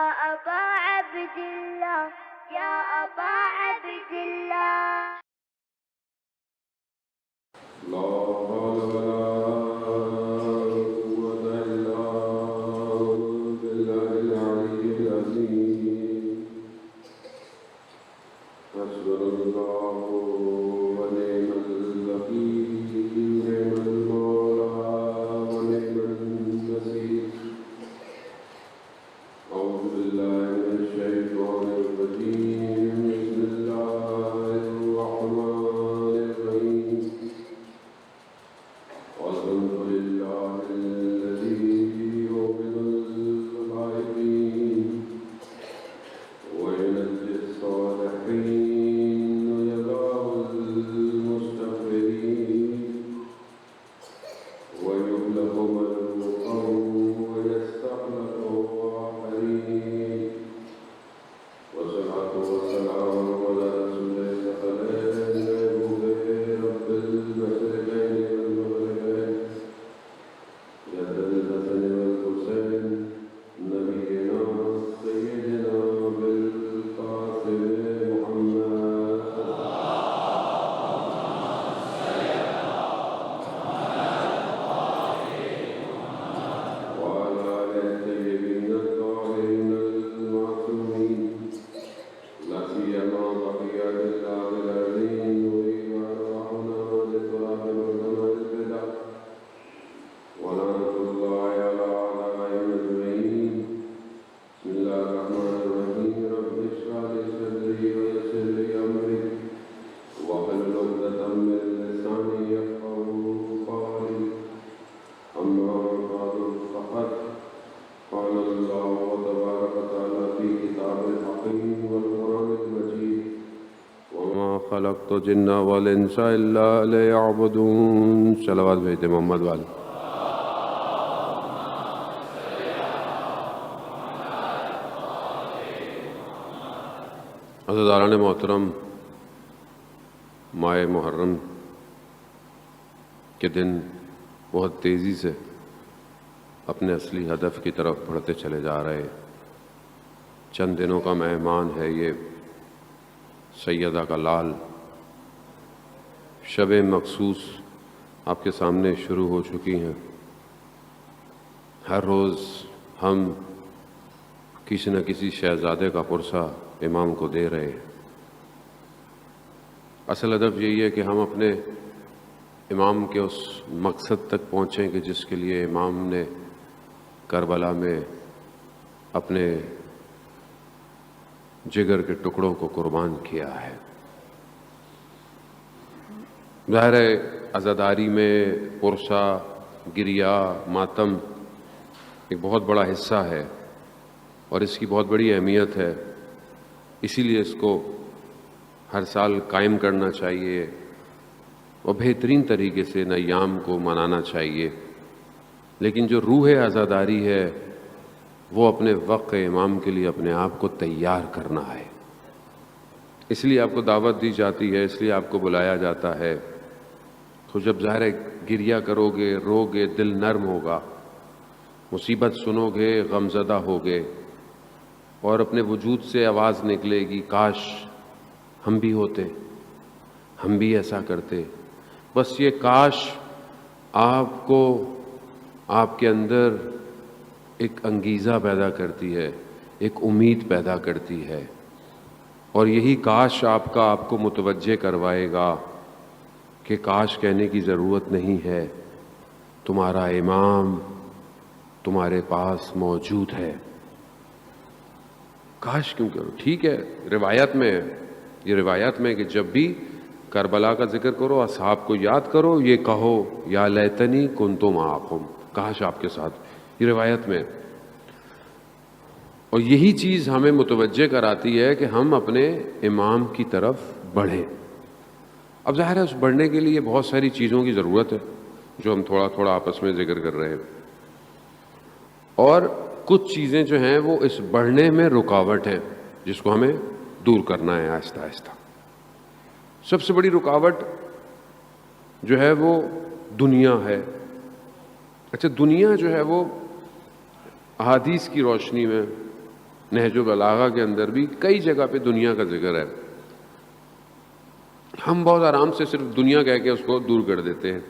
أبا عبد الله يا أبا عبد الله. لا حول ولا قوة إلا بالله العلي العظيم. حسبنا الله ونعم الوكيل نعم المولى ونعم النصير. أعوذ بالله من الشيطان الرجيم. بسم الله الرحمن الرحيم. والحمد لله الذي يوقظ الغائبين وينجي الصالحين ويضع المستغفرين ويهلك ملوكهم ويستخلف آخرين. والصلاة والسلام على رسول الله رب المشرقين والمغربين يد الحسن والحسين نبينا سيدنا بالقاسم محمد وعلى آله الطيبين الطاهرين المعصومين لا سيما بقية الله الذين وأرواحنا لتراب العلماء البدع ولعنة الله على أعدائهم أجمعين. بسم الله الرحمن الرحيم. رب اشرح لي صدري ويسر لي أمري واحلل عقدة من لساني يفقهوا قولي. أما بعد فقد قال الله تبارك وتعالى في كتابه الحكيم والقرآن المجيد وما خلقت الجن والإنس إلا ليعبدون. صلوات بھیجتے محمد والے. عزیزان محترم، ماہ محرم کے دن بہت تیزی سے اپنے اصلی ہدف کی طرف بڑھتے چلے جا رہے. چند دنوں کا مہمان ہے یہ سیدہ کا لال. شب مخصوص آپ کے سامنے شروع ہو چکی ہیں. ہر روز ہم کسی نہ کسی شہزادے کا پرسہ امام کو دے رہے ہیں. اصل ہدف یہی ہے کہ ہم اپنے امام کے اس مقصد تک پہنچیں کہ جس کے لیے امام نے کربلا میں اپنے جگر کے ٹکڑوں کو قربان کیا ہے. ظاہر ہے عزاداری میں پرسہ، گریہ، ماتم ایک بہت بڑا حصہ ہے اور اس کی بہت بڑی اہمیت ہے. اسی لیے اس کو ہر سال قائم کرنا چاہیے اور بہترین طریقے سے ان ایام کو منانا چاہیے. لیکن جو روح عزاداری ہے وہ اپنے وقت امام کے لیے اپنے آپ کو تیار کرنا ہے. اس لیے آپ کو دعوت دی جاتی ہے، اس لیے آپ کو بلایا جاتا ہے. تو جب ظاہر گریہ کرو گے، رو گے، دل نرم ہوگا، مصیبت سنو گے، غمزدہ ہوگے اور اپنے وجود سے آواز نکلے گی کاش ہم بھی ہوتے، ہم بھی ایسا کرتے. بس یہ کاش آپ کو آپ کے اندر ایک انگیزہ پیدا کرتی ہے، ایک امید پیدا کرتی ہے اور یہی کاش آپ کو متوجہ کروائے گا کہ کاش کہنے کی ضرورت نہیں ہے، تمہارا امام تمہارے پاس موجود ہے. کاش کیوں کرو؟ ٹھیک ہے، روایت میں یہ روایت میں کہ جب بھی کربلا کا ذکر کرو، اصحاب کو یاد کرو، یہ کہو یا لیتنی کنتو معاکم، کاش آپ کے ساتھ. یہ روایت میں اور یہی چیز ہمیں متوجہ کراتی ہے کہ ہم اپنے امام کی طرف بڑھیں. اب ظاہر ہے اس بڑھنے کے لیے بہت ساری چیزوں کی ضرورت ہے جو ہم تھوڑا تھوڑا آپس میں ذکر کر رہے ہیں. اور کچھ چیزیں جو ہیں وہ اس بڑھنے میں رکاوٹ ہیں جس کو ہمیں دور کرنا ہے آہستہ آہستہ. سب سے بڑی رکاوٹ جو ہے وہ دنیا ہے. اچھا، دنیا جو ہے وہ احادیث کی روشنی میں نہج البلاغہ کے اندر بھی کئی جگہ پہ دنیا کا ذکر ہے. ہم بہت آرام سے صرف دنیا کہہ کے اس کو دور کر دیتے ہیں.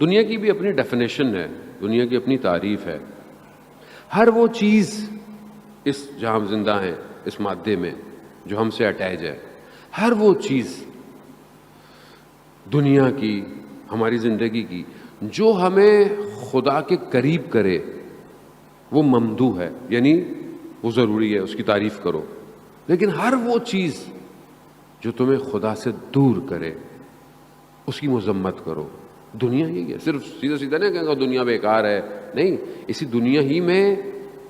دنیا کی بھی اپنی ڈیفینیشن ہے, دنیا کی اپنی تعریف ہے. ہر وہ چیز اس جہاں ہم زندہ ہیں, اس مادے میں جو ہم سے اٹیچ ہے, ہر وہ چیز دنیا کی, ہماری زندگی کی, جو ہمیں خدا کے قریب کرے وہ ممدوح ہے, یعنی وہ ضروری ہے, اس کی تعریف کرو. لیکن ہر وہ چیز جو تمہیں خدا سے دور کرے اس کی مذمت کرو. دنیا یہی ہے. صرف سیدھا سیدھا نہیں کہوں گا دنیا بیکار ہے, نہیں, اسی دنیا ہی میں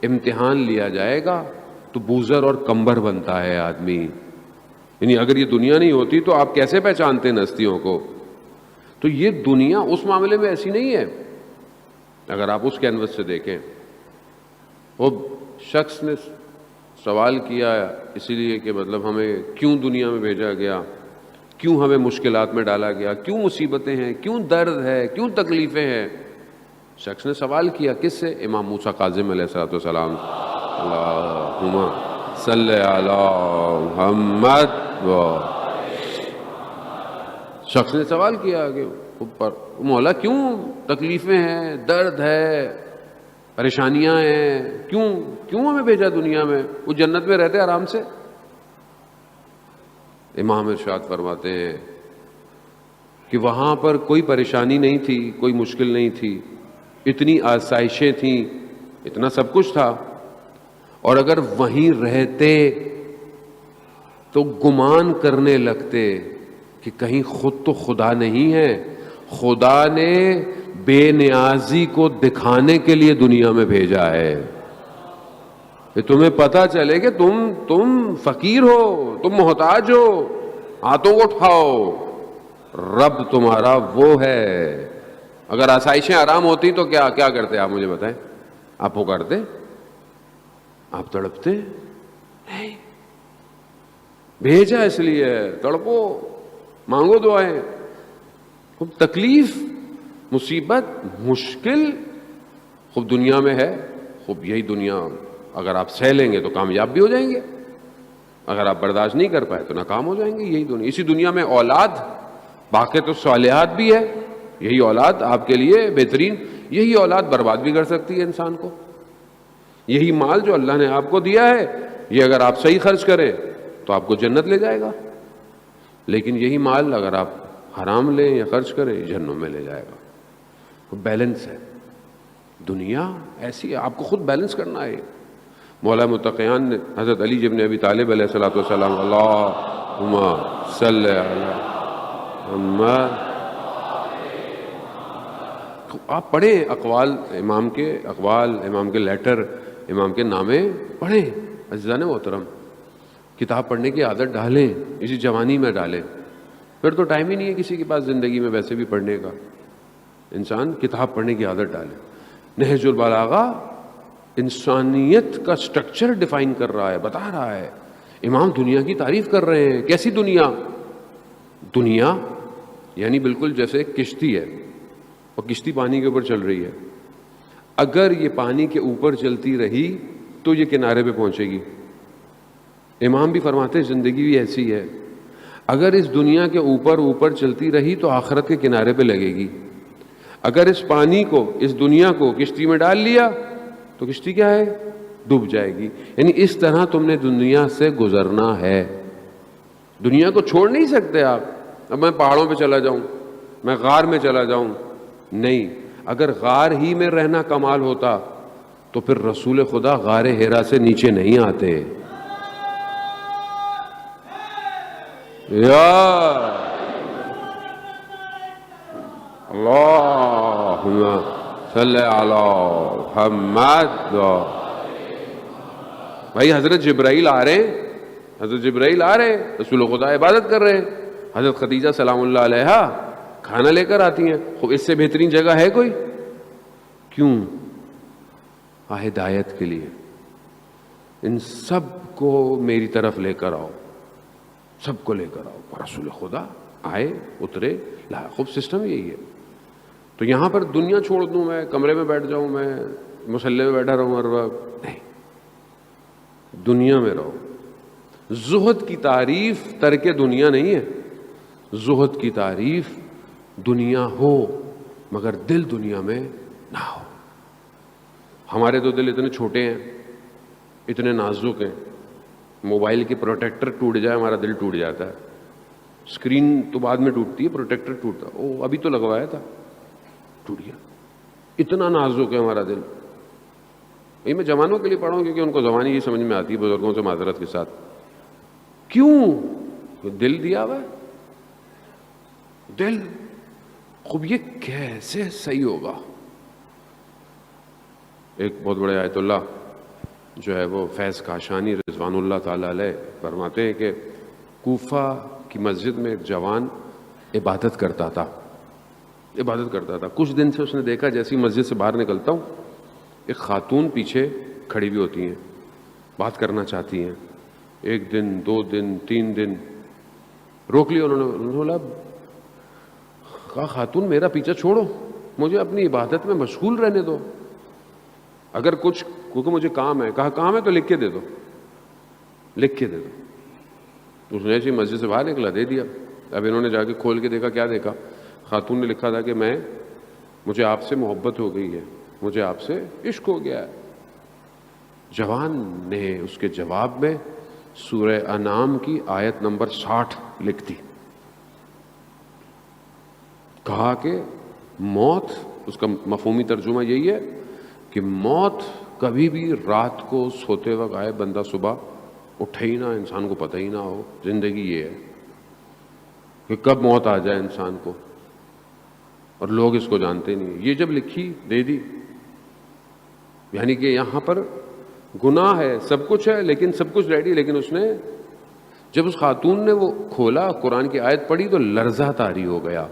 امتحان لیا جائے گا تو بوزر اور کمبر بنتا ہے آدمی. یعنی اگر یہ دنیا نہیں ہوتی تو آپ کیسے پہچانتے ہیں ہستیوں کو؟ تو یہ دنیا اس معاملے میں ایسی نہیں ہے. اگر آپ اس کینوس سے دیکھیں, وہ شخص نے سوال کیا اسی لیے کہ مطلب ہمیں کیوں دنیا میں بھیجا گیا, کیوں ہمیں مشکلات میں ڈالا گیا, کیوں مصیبتیں ہیں, کیوں درد ہے, کیوں تکلیفیں ہیں. شخص نے سوال کیا کس سے؟ امام موسیٰ کاظم علیہ الصلوۃ والسلام. اللہم صلی علی محمد. شخص نے سوال کیا کہ مولا کیوں تکلیفیں ہیں, درد ہے, پریشانیاں ہیں, کیوں ہمیں بھیجا دنیا میں؟ وہ جنت میں رہتے آرام سے. امام ارشاد فرماتے ہیں کہ وہاں پر کوئی پریشانی نہیں تھی, کوئی مشکل نہیں تھی, اتنی آسائشیں تھیں, اتنا سب کچھ تھا. اور اگر وہیں رہتے تو گمان کرنے لگتے کہ کہیں خود تو خدا نہیں ہے, خدا نے بے نیازی کو دکھانے کے لیے دنیا میں بھیجا ہے کہ تمہیں پتہ چلے کہ تم فقیر ہو, تم محتاج ہو, ہاتھوں کو اٹھاؤ, رب تمہارا وہ ہے. اگر آسائشیں آرام ہوتی تو کیا کرتے آپ مجھے بتائیں؟ آپ پکارتے, آپ تڑپتے نہیں. بھیجا اس لیے تڑپو, مانگو دعائیں. خوب تکلیف, مصیبت, مشکل خوب دنیا میں ہے. خوب یہی دنیا اگر آپ سہ لیں گے تو کامیاب بھی ہو جائیں گے, اگر آپ برداشت نہیں کر پائے تو ناکام ہو جائیں گے. یہی دنیا. اسی دنیا میں اولاد, باقی تو صالحات بھی ہے. یہی اولاد آپ کے لیے بہترین, یہی اولاد برباد بھی کر سکتی ہے انسان کو. یہی مال جو اللہ نے آپ کو دیا ہے, یہ اگر آپ صحیح خرچ کریں تو آپ کو جنت لے جائے گا. لیکن یہی مال اگر آپ حرام لیں یا خرچ کریں جہنم میں لے جائے گا. بیلنس ہے. دنیا ایسی ہے, آپ کو خود بیلنس کرنا ہے. مولا متقیان نے حضرت علی ابن ابی طالب علیہ الصلوۃ والسلام, اللہم صلی علی محمد. آپ پڑھیں اقوال امام کے لیٹر, امام کے نامے پڑھیں. عزیزان محترم, کتاب پڑھنے کی عادت ڈالیں, اسی جوانی میں ڈالیں. پھر تو ٹائم ہی نہیں ہے کسی کے پاس زندگی میں ویسے بھی پڑھنے کا. انسان کتاب پڑھنے کی عادت ڈالے. نہج البلاغہ انسانیت کا سٹرکچر ڈیفائن کر رہا ہے, بتا رہا ہے. امام دنیا کی تعریف کر رہے ہیں. کیسی دنیا؟ دنیا یعنی بالکل جیسے ایک کشتی ہے, اور کشتی پانی کے اوپر چل رہی ہے. اگر یہ پانی کے اوپر چلتی رہی تو یہ کنارے پہ پہنچے گی. امام بھی فرماتے ہیں زندگی بھی ایسی ہے, اگر اس دنیا کے اوپر چلتی رہی تو آخرت کے کنارے پہ لگے گی. اگر اس پانی کو, اس دنیا کو کشتی میں ڈال لیا تو کشتی کیا ہے؟ ڈوب جائے گی. یعنی اس طرح تم نے دنیا سے گزرنا ہے. دنیا کو چھوڑ نہیں سکتے آپ. اب میں پہاڑوں پہ چلا جاؤں, میں غار میں چلا جاؤں, نہیں. اگر غار ہی میں رہنا کمال ہوتا تو پھر رسول خدا غار ہیرا سے نیچے نہیں آتے. یا اللہم صلی علی محمد. بھائی حضرت جبرائیل آ رہے ہیں, رسول خدا عبادت کر رہے ہیں. حضرت خدیجہ سلام اللہ علیہا کھانا لے کر آتی ہیں. خوب اس سے بہترین جگہ ہے کوئی؟ کیوں؟ ہدایت کے لیے. ان سب کو میری طرف لے کر آؤ, سب کو لے کر آؤ. رسول خدا آئے, اترے, خوب سسٹم یہی ہے. تو یہاں پر دنیا چھوڑ دوں, میں کمرے میں بیٹھ جاؤں, میں مصلی میں بیٹھا رہوں ہر وقت, نہیں. دنیا میں رہو. زہد کی تعریف ترک دنیا نہیں ہے. زہد کی تعریف دنیا ہو مگر دل دنیا میں نہ ہو. ہمارے تو دل اتنے چھوٹے ہیں, اتنے نازک ہیں. موبائل کی پروٹیکٹر ٹوٹ جائے ہمارا دل ٹوٹ جاتا ہے. اسکرین تو بعد میں ٹوٹتی ہے, پروٹیکٹر ٹوٹتا, او ابھی تو لگوایا تھا, ٹوٹ گیا. اتنا نازک ہے ہمارا دل. یہ میں جوانوں کے لیے پڑھا ہوں کیونکہ ان کو زبانی یہ سمجھ میں آتی ہے, بزرگوں سے معذرت کے ساتھ. کیوں؟ دل دیا ہوا ہے. دل خوب یہ کیسے صحیح ہوگا؟ ایک بہت بڑے آیت اللہ جو ہے وہ فیض کاشانی رضوان اللہ تعالی علیہ فرماتے ہیں کہ کوفہ کی مسجد میں ایک جوان عبادت کرتا تھا. کچھ دن سے اس نے دیکھا جیسی مسجد سے باہر نکلتا ہوں ایک خاتون پیچھے کھڑی بھی ہوتی ہیں, بات کرنا چاہتی ہیں. 1 دن 2 دن 3 دن روک لیا انہوں نے بولا کہا خاتون میرا پیچھا چھوڑو, مجھے اپنی عبادت میں مشغول رہنے دو. اگر کچھ کیونکہ مجھے کام ہے. کہا کام ہے تو لکھ کے دے دو. اس نے ایسی مسجد سے باہر نکلا, دے دیا. اب انہوں نے جا کے کھول کے دیکھا, کیا دیکھا؟ خاتون نے لکھا تھا کہ مجھے آپ سے محبت ہو گئی ہے, مجھے آپ سے عشق ہو گیا ہے. جوان نے اس کے جواب میں سورہ انعام کی آیت نمبر 60 لکھ دی. کہا کہ موت, اس کا مفہومی ترجمہ یہی ہے کہ موت کبھی بھی رات کو سوتے وقت آئے, بندہ صبح اٹھے ہی نہ, انسان کو پتہ ہی نہ ہو. زندگی یہ ہے کہ کب موت آ جائے انسان کو, اور لوگ اس کو جانتے نہیں. یہ جب لکھی دے دی, یعنی کہ یہاں پر گناہ ہے, سب کچھ ہے, لیکن سب کچھ ریڈی. لیکن اس نے جب اس خاتون نے وہ کھولا, قرآن کی آیت پڑھی تو لرزہ طاری ہو گیا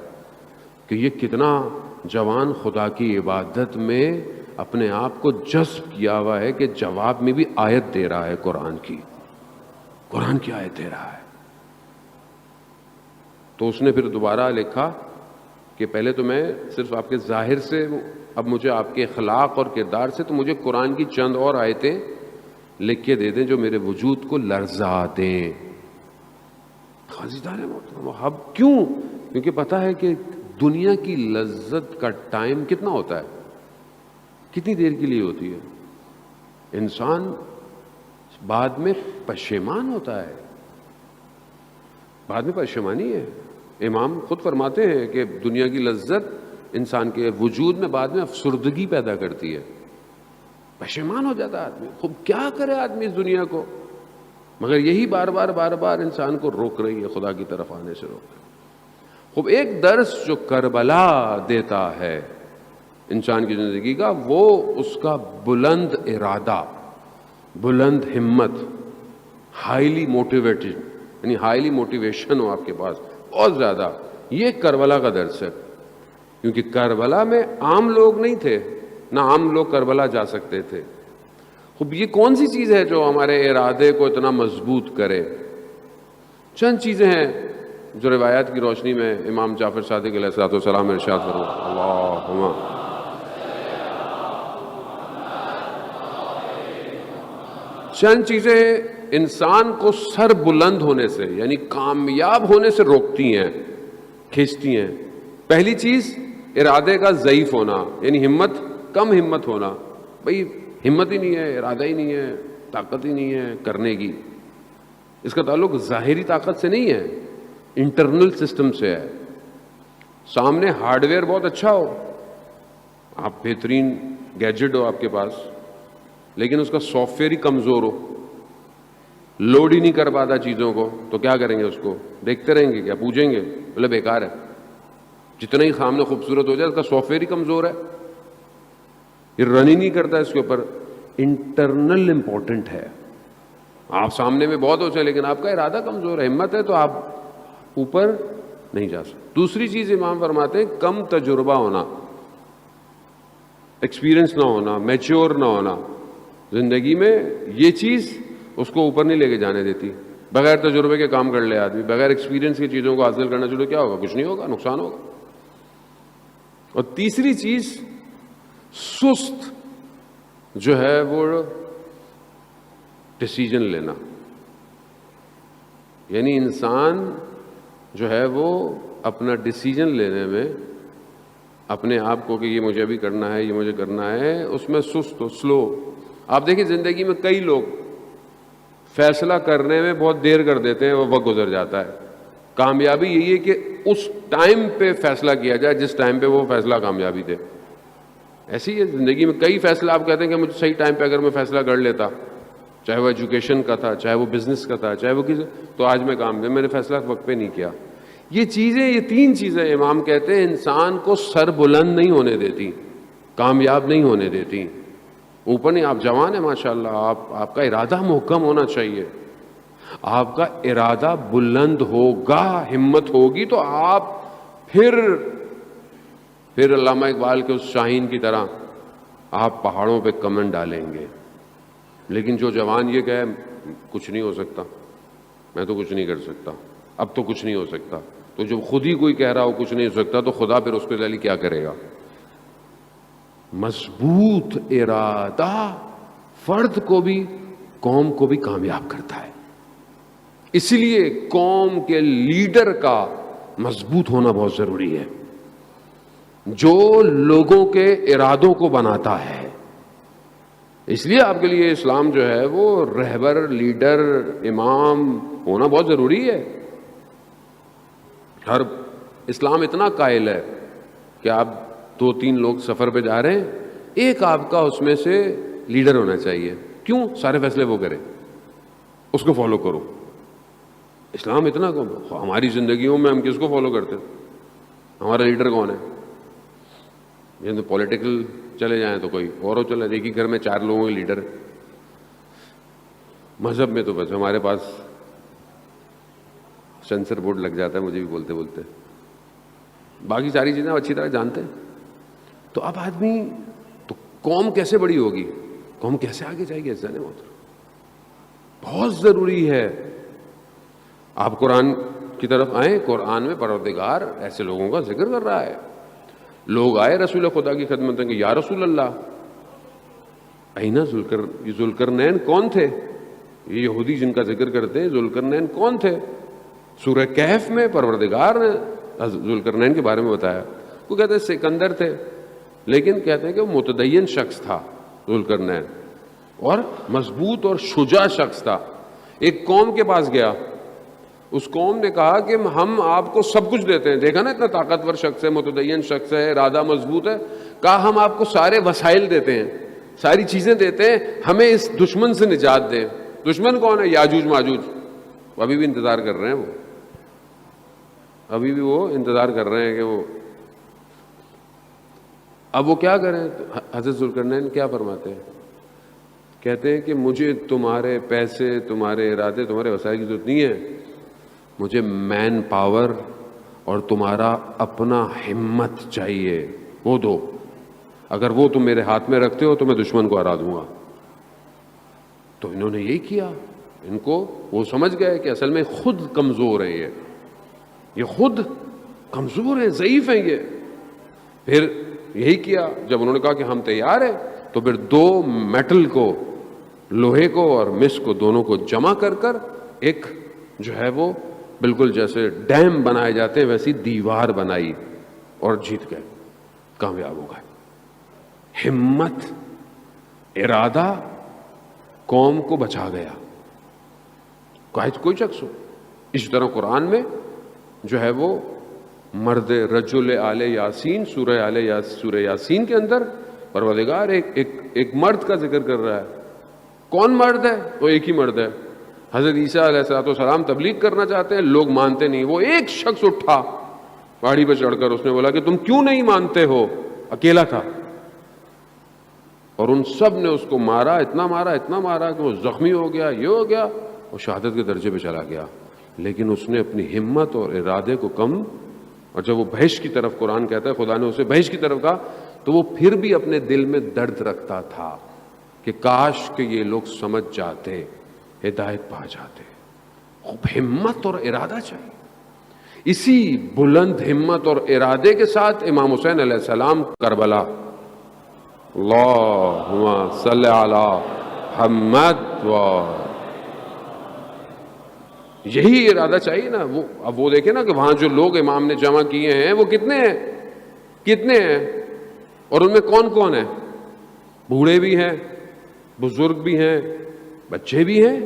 کہ یہ کتنا جوان خدا کی عبادت میں اپنے آپ کو جذب کیا ہوا ہے کہ جواب میں بھی آیت دے رہا ہے, قرآن کی آیت دے رہا ہے. تو اس نے پھر دوبارہ لکھا کہ پہلے تو میں صرف آپ کے ظاہر سے, اب مجھے آپ کے اخلاق اور کردار سے, تو مجھے قرآن کی چند اور آیتیں لکھ کے دے دیں جو میرے وجود کو لرزا دیں. خازیدار محترم, اب کیوں؟ کیونکہ پتہ ہے کہ دنیا کی لذت کا ٹائم کتنا ہوتا ہے, کتنی دیر کے لیے ہوتی ہے. انسان بعد میں پشیمان ہوتا ہے, بعد میں پشیمانی ہے. امام خود فرماتے ہیں کہ دنیا کی لذت انسان کے وجود میں بعد میں افسردگی پیدا کرتی ہے, پشیمان ہو جاتا ہے آدمی. خوب کیا کرے آدمی اس دنیا کو, مگر یہی بار بار انسان کو روک رہی ہے, خدا کی طرف آنے سے روک رہی ہے. خوب ایک درس جو کربلا دیتا ہے انسان کی زندگی کا, وہ اس کا بلند ارادہ, بلند ہمت, ہائیلی موٹیویٹڈ, یعنی ہائیلی موٹیویشن ہو آپ کے پاس بہت زیادہ. یہ کربلا کا درس ہے. کیونکہ کربلا میں عام لوگ نہیں تھے, نہ عام لوگ کربلا جا سکتے تھے. خوب یہ کون سی چیز ہے جو ہمارے ارادے کو اتنا مضبوط کرے؟ چند چیزیں ہیں جو روایات کی روشنی میں امام جعفر صادق علیہ السلام ارشاد فرماتے ہیں. اللہم چند چیزیں انسان کو سر بلند ہونے سے, یعنی کامیاب ہونے سے روکتی ہیں, کھینچتی ہیں. پہلی چیز ارادے کا ضعیف ہونا, یعنی کم ہمت ہونا. بھئی ہمت ہی نہیں ہے, ارادہ ہی نہیں ہے, طاقت ہی نہیں ہے کرنے کی. اس کا تعلق ظاہری طاقت سے نہیں ہے, انٹرنل سسٹم سے ہے. سامنے ہارڈ ویئر بہت اچھا ہو, آپ بہترین گیجٹ ہو آپ کے پاس, لیکن اس کا سافٹ ویئر ہی کمزور ہو, لوڈ ہی نہیں کر پاتا چیزوں کو, تو کیا کریں گے؟ اس کو دیکھتے رہیں گے, کیا پوجیں گے؟ بولے بیکار ہے. جتنا ہی سامنے خوبصورت ہو جائے, اس کا سافٹ ویئر ہی کمزور ہے, یہ رن ہی نہیں کرتا. اس کے اوپر انٹرنل امپورٹنٹ ہے. آپ سامنے میں بہت ہو چاہے, لیکن آپ کا ارادہ کمزور ہے, ہمت ہے, تو آپ اوپر نہیں جا سکتے. دوسری چیز امام فرماتے ہیں کم تجربہ ہونا, ایکسپیرئنس نہ ہونا, میچور نہ ہونا زندگی میں. یہ چیز اس کو اوپر نہیں لے کے جانے دیتی. بغیر تجربے کے کام کر لے آدمی, بغیر ایکسپیرئنس کی چیزوں کو حاصل کرنا چلو, کیا ہوگا؟ کچھ نہیں ہوگا, نقصان ہوگا. اور تیسری چیز سست جو ہے وہ ڈیسیجن لینا. یعنی انسان جو ہے وہ اپنا ڈیسیجن لینے میں اپنے آپ کو کہ یہ مجھے ابھی کرنا ہے، یہ مجھے کرنا ہے، اس میں سست ہو، سلو. آپ دیکھیں زندگی میں کئی لوگ فیصلہ کرنے میں بہت دیر کر دیتے ہیں، وہ وقت گزر جاتا ہے. کامیابی یہی ہے کہ اس ٹائم پہ فیصلہ کیا جائے جس ٹائم پہ وہ فیصلہ کامیابی دے. ایسی ہے زندگی میں کئی فیصلہ آپ کہتے ہیں کہ مجھے صحیح ٹائم پہ اگر میں فیصلہ کر لیتا، چاہے وہ ایجوکیشن کا تھا، چاہے وہ بزنس کا تھا، چاہے وہ کسی، تو آج میں کامیاب. میں نے فیصلہ وقت پہ نہیں کیا. یہ چیزیں، یہ تین چیزیں امام کہتے ہیں انسان کو سر بلند نہیں ہونے دیتی، کامیاب نہیں ہونے دیتی. اوپر نہیں، آپ جوان ہیں ماشاءاللہ، آپ کا ارادہ محکم ہونا چاہیے. آپ کا ارادہ بلند ہوگا، ہمت ہوگی تو آپ پھر علامہ اقبال کے اس شاہین کی طرح آپ پہاڑوں پہ کمن ڈالیں گے. لیکن جو جوان یہ کہے کچھ نہیں ہو سکتا، میں تو کچھ نہیں کر سکتا، اب تو کچھ نہیں ہو سکتا، تو جب خود ہی کوئی کہہ رہا ہو کچھ نہیں ہو سکتا تو خدا پھر اس کے لیے کیا کرے گا؟ مضبوط ارادہ فرد کو بھی قوم کو بھی کامیاب کرتا ہے. اس لیے قوم کے لیڈر کا مضبوط ہونا بہت ضروری ہے، جو لوگوں کے ارادوں کو بناتا ہے. اس لیے آپ کے لیے اسلام جو ہے وہ رہبر، لیڈر، امام ہونا بہت ضروری ہے. ہر اسلام اتنا قائل ہے کہ آپ 2-3 لوگ سفر پہ جا رہے ہیں، ایک آپ کا اس میں سے لیڈر ہونا چاہیے. کیوں؟ سارے فیصلے وہ کرے، اس کو فالو کرو. اسلام اتنا کم. ہماری زندگیوں میں ہم کس کو فالو کرتے ہیں؟ ہمارا لیڈر کون ہے؟ یہ تو پولیٹیکل چلے جائیں تو کوئی اور ہو، چلے ایک ہی گھر میں 4 لوگوں کے لیڈر. مذہب میں تو بس ہمارے پاس سینسر بورڈ لگ جاتا ہے مجھے بھی بولتے بولتے. باقی ساری چیزیں اچھی طرح جانتے ہیں. تو اب آدمی، تو قوم کیسے بڑی ہوگی، قوم کیسے آگے جائے گی؟ عزیزان محترم بہت ضروری ہے. آپ قرآن کی طرف آئیں، قرآن میں پروردگار ایسے لوگوں کا ذکر کر رہا ہے. لوگ آئے رسول خدا کی خدمت میں کہ یا رسول اللہ اینا ذوالقرنین کون تھے؟ یہ یہودی جن کا ذکر کرتے ہیں، ذوالقرنین کون تھے؟ سورہ کہف میں پروردگار نے ذوالقرنین کے بارے میں بتایا. وہ کہتے ہیں سکندر تھے، لیکن کہتے ہیں کہ وہ متدین شخص تھا ذوالقرنین، اور مضبوط اور شجاع شخص تھا. ایک قوم کے پاس گیا، اس قوم نے کہا کہ ہم آپ کو سب کچھ دیتے ہیں. دیکھا نا اتنا طاقتور شخص ہے، متدین شخص ہے، ارادہ مضبوط ہے. کہا ہم آپ کو سارے وسائل دیتے ہیں، ساری چیزیں دیتے ہیں، ہمیں اس دشمن سے نجات دیں. دشمن کون ہے؟ یاجوج ماجوج. ابھی بھی انتظار کر رہے ہیں، وہ ابھی بھی وہ انتظار کر رہے ہیں کہ وہ اب وہ کیا کریں. حضرت ذوالقرنین کیا فرماتے ہیں؟ کہتے ہیں کہ مجھے تمہارے پیسے، تمہارے ارادے، تمہارے وسائل کی ضرورت نہیں ہے. مجھے مین پاور اور تمہارا اپنا ہمت چاہیے، وہ دو. اگر وہ تم میرے ہاتھ میں رکھتے ہو تو میں دشمن کو ہرا دوں گا. تو انہوں نے یہی کیا. ان کو وہ سمجھ گئے کہ اصل میں خود کمزور ہیں، یہ خود کمزور ہیں، ضعیف ہیں یہ. پھر یہی کیا. جب انہوں نے کہا کہ ہم تیار ہیں، تو پھر 2 میٹل کو، لوہے کو اور مس کو، دونوں کو جمع کر ایک جو ہے وہ بالکل جیسے ڈیم بنائے جاتے ہیں ویسی دیوار بنائی اور جیت گئے، کامیاب ہو گئے. ہمت، ارادہ قوم کو بچا گیا، کوئی شخص ہو. اسی طرح قرآن میں جو ہے وہ مرد رجل آل یاسین، سورہ یاسین کے اندر پروردگار ایک مرد کا ذکر کر رہا ہے. کون مرد ہے؟ وہ ایک ہی مرد ہے. حضرت عیسیٰ علیہ السلام تبلیغ کرنا چاہتے ہیں، لوگ مانتے نہیں. وہ ایک شخص اٹھا پہاڑی پہ چڑھ کر، اس نے بولا کہ تم کیوں نہیں مانتے ہو؟ اکیلا تھا، اور ان سب نے اس کو مارا، اتنا مارا کہ وہ زخمی ہو گیا، یہ ہو گیا، وہ شہادت کے درجے پہ چلا گیا. لیکن اس نے اپنی ہمت اور ارادے کو کم، اور جب وہ بہشت کی طرف، قرآن کہتا ہے خدا نے اسے بہشت کی طرف کہا، تو وہ پھر بھی اپنے دل میں درد رکھتا تھا کہ کاش کہ یہ لوگ سمجھ جاتے، ہدایت پا جاتے. خوب ہمت اور ارادہ چاہیے. اسی بلند ہمت اور ارادے کے ساتھ امام حسین علیہ السلام کربلا، اللہم صلی علی محمد و یہی ارادہ چاہیے نا. اب وہ دیکھیں نا کہ وہاں جو لوگ امام نے جمع کیے ہیں وہ کتنے ہیں اور ان میں کون کون ہیں؟ بوڑھے بھی ہیں، بزرگ بھی ہیں، بچے بھی ہیں.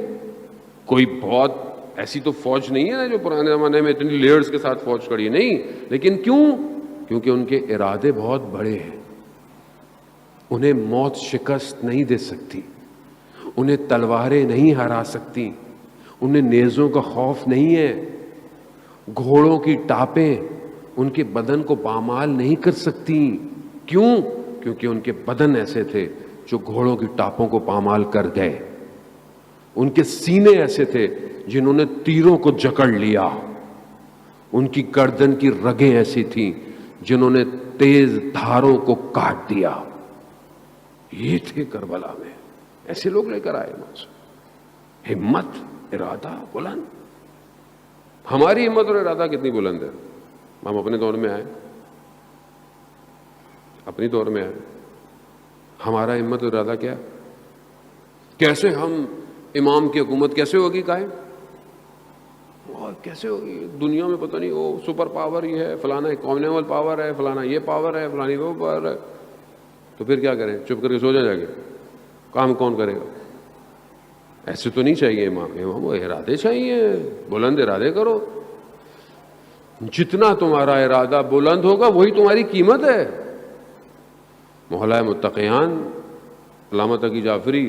کوئی بہت ایسی تو فوج نہیں ہے نا جو پرانے زمانے میں اتنی لیئرز کے ساتھ فوج کھڑی ہے، نہیں. لیکن کیونکہ ان کے ارادے بہت بڑے ہیں. انہیں موت شکست نہیں دے سکتی، انہیں تلواریں نہیں ہرا سکتی، انہیں نیزوں کا خوف نہیں ہے، گھوڑوں کی ٹاپیں ان کے بدن کو پامال نہیں کر سکتی. کیونکہ ان کے بدن ایسے تھے جو گھوڑوں کی ٹاپوں کو پامال کر گئے. ان کے سینے ایسے تھے جنہوں نے تیروں کو جکڑ لیا. ان کی گردن کی رگیں ایسی تھیں جنہوں نے تیز دھاروں کو کاٹ دیا. یہ تھے کربلا میں، ایسے لوگ لے کر آئے وہاں سے. ہمت، ارادہ بلند. ہماری ہمت اور ارادہ کتنی بلند ہے. ہم اپنے دور میں آئے، اپنی دور میں آئے، ہمارا ہمت اور ارادہ کیا؟ کیسے ہم امام کی حکومت کیسے ہوگی قائم؟ اور کیسے ہوگی؟ دنیا میں پتہ نہیں وہ سپر پاور یہ ہے، فلانا کامن پاور ہے، فلانا یہ پاور ہے، فلانی وہ پاور ہے. تو پھر کیا کریں؟ چپ کر کے سو جائیں جا کے؟ کام کون کرے گا؟ ایسے تو نہیں چاہیے امام وہ ارادے چاہیے، بلند ارادے کرو. جتنا تمہارا ارادہ بلند ہوگا وہی تمہاری قیمت ہے. محلہ متقیان علامہ تقی جعفری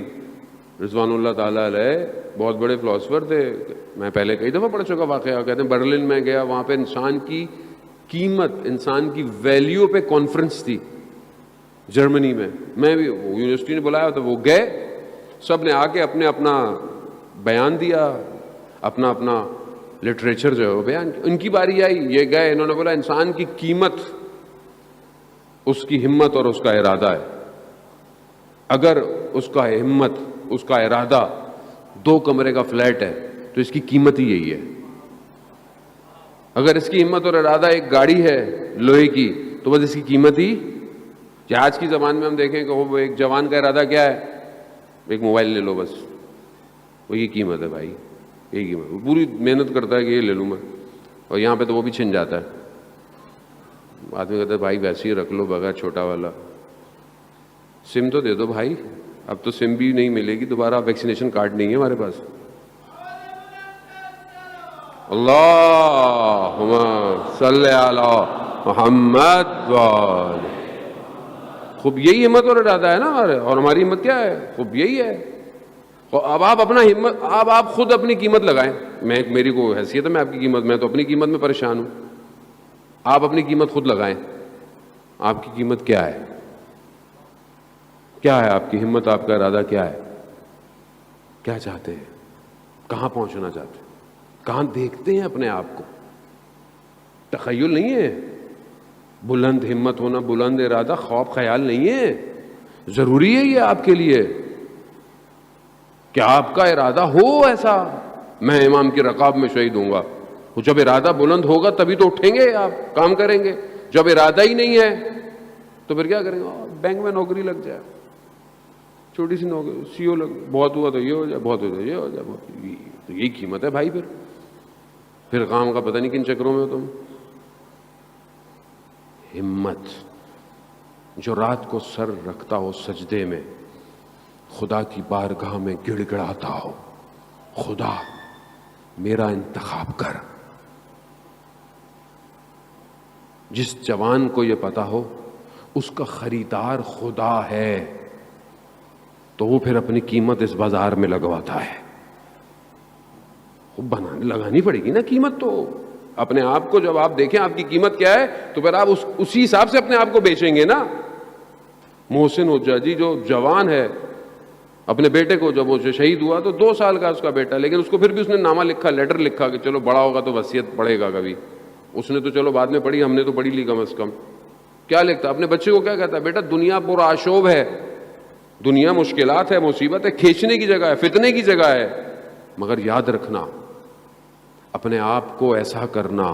رضوان اللہ تعالیٰ علیہ بہت بڑے فلاسفر تھے. میں پہلے کئی دفعہ پڑھ چکا واقعہ. کہتے ہیں برلن میں گیا، وہاں پہ انسان کی قیمت، انسان کی ویلیو پہ کانفرنس تھی جرمنی میں. میں بھی یونیورسٹی نے بلایا تو وہ گئے، سب نے آ کے اپنا بیان دیا، اپنا لٹریچر جو ہے وہ بیان. ان کی باری آئی، یہ گئے، انہوں نے بولا انسان کی قیمت اس کی ہمت اور اس کا ارادہ ہے. اگر اس کا ہمت، اس کا ارادہ 2 کمرے کا فلیٹ ہے تو اس کی قیمت ہی یہی ہے. اگر اس کی ہمت اور ارادہ ایک گاڑی ہے لوہے کی تو بس اس کی قیمت ہی. آج کی زبان میں ہم دیکھیں کہ وہ ایک جوان کا ارادہ کیا ہے؟ ایک موبائل لے لو بس، وہ یہ قیمت ہے بھائی، یہی قیمت. وہ پوری محنت کرتا ہے کہ یہ لے لوں میں، اور یہاں پہ تو وہ بھی چھن جاتا ہے. آدمی کہتا ہے بھائی ویسے ہی رکھ لو بغیر چھوٹا والا، سم تو دے دو بھائی. اب تو سم بھی نہیں ملے گی دوبارہ، ویکسینیشن کارڈ نہیں ہے ہمارے پاس. اللہم صلی علی محمد وآلہ. خوب یہی ہمت اور ارادہ ہے نا ہمارے. اور ہماری ہمت کیا ہے؟ خوب یہی ہے. اب آپ اپنا ہمت، اب آپ خود اپنی قیمت لگائیں. میری کو حیثیت ہے میں آپ کی قیمت، میں تو اپنی قیمت میں پریشان ہوں. آپ اپنی قیمت خود لگائیں. آپ کی قیمت کیا ہے؟ کیا ہے آپ کی ہمت؟ آپ کا ارادہ کیا ہے؟ کیا چاہتے ہیں؟ کہاں پہنچنا چاہتے ہیں؟ کہاں دیکھتے ہیں اپنے آپ کو؟ تخیل نہیں ہے. بلند ہمت ہونا، بلند ارادہ خواب خیال نہیں ہے. ضروری ہے یہ آپ کے لیے کہ آپ کا ارادہ ہو ایسا، میں امام کی رکاب میں شہید ہوں گا. جب ارادہ بلند ہوگا تبھی تو اٹھیں گے، آپ کام کریں گے. جب ارادہ ہی نہیں ہے تو پھر کیا کریں گے؟ بینک میں نوکری لگ جائے، چھوٹی سی نوکری، سی او لگ، بہت ہوا تو یہ ہو جائے، بہت ہوا تو یہ ہو جائے. تو یہی قیمت ہے بھائی. پھر کام کا پتہ نہیں کن چکروں میں ہو تم. ہمت جو رات کو سر رکھتا ہو سجدے میں، خدا کی بارگاہ میں گڑ گڑاتا ہو، خدا میرا انتخاب کر. جس جوان کو یہ پتا ہو اس کا خریدار خدا ہے تو وہ پھر اپنی قیمت اس بازار میں لگواتا ہے. لگانی پڑے گی نا قیمت. تو اپنے آپ کو جب آپ دیکھیں آپ کی قیمت کیا ہے تو پھر آپ اسی حساب سے اپنے آپ کو بیچیں گے نا. محسن حجہ جی جو جوان ہے، اپنے بیٹے کو جب وہ شہید ہوا تو 2 سال کا اس کا بیٹا، لیکن اس کو پھر بھی اس نے نامہ لکھا، لیٹر لکھا کہ چلو بڑا ہوگا تو وصیت پڑھے گا کبھی. اس نے تو چلو بعد میں پڑھی، ہم نے تو پڑھی لی کم از کم. کیا لکھتا اپنے بچے کو؟ کیا کہتا ہے؟ بیٹا دنیا پر آشوب ہے، دنیا مشکلات ہے، مصیبت ہے، کھینچنے کی جگہ ہے، فتنے کی جگہ ہے، مگر یاد رکھنا اپنے آپ کو ایسا کرنا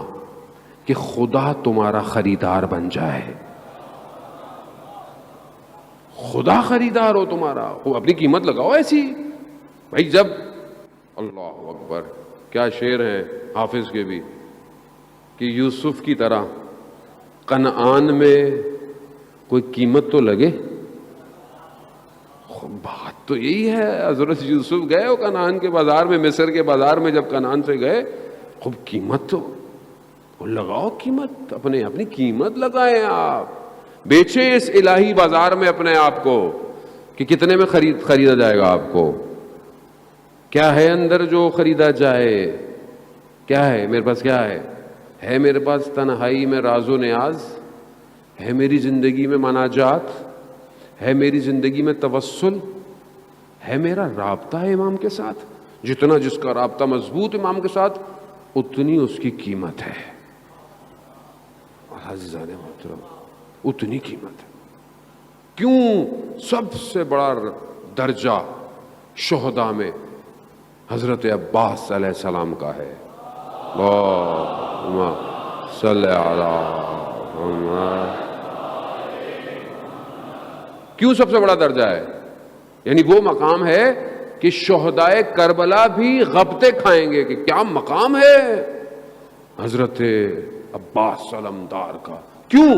کہ خدا تمہارا خریدار بن جائے. خدا خریدار ہو تمہارا. اپنی قیمت لگاؤ ایسی بھائی. جب اللہ اکبر کیا شعر ہیں حافظ کے بھی کہ یوسف کی طرح کنعان میں کوئی قیمت تو لگے. بات تو یہی ہے، حضرت یوسف گئے ہو کنعان کے بازار میں، مصر کے بازار میں جب کنعان سے گئے، خوب قیمت تو لگاؤ، قیمت اپنی قیمت لگائیں، آپ بیچے اس الہی بازار میں اپنے آپ کو کہ کتنے میں خریدا جائے گا آپ کو. کیا ہے اندر جو خریدا جائے؟ کیا ہے میرے پاس؟ کیا ہے میرے پاس تنہائی میں راز و نیاز، ہے میری زندگی میں مناجات، ہے میری زندگی میں توسل، ہے میرا رابطہ امام کے ساتھ. جتنا جس کا رابطہ مضبوط امام کے ساتھ اتنی اس کی قیمت ہے. عزیزان محترم اتنی قیمت ہے. کیوں سب سے بڑا درجہ شہداء میں حضرت عباس علیہ السلام کا ہے. اللہم صلی علی محمد. کیوں سب سے بڑا درجہ ہے؟ یعنی وہ مقام ہے کہ شہدائے کربلا بھی غبطے کھائیں گے کہ کیا مقام ہے حضرت عباس علمدار کا. کیوں؟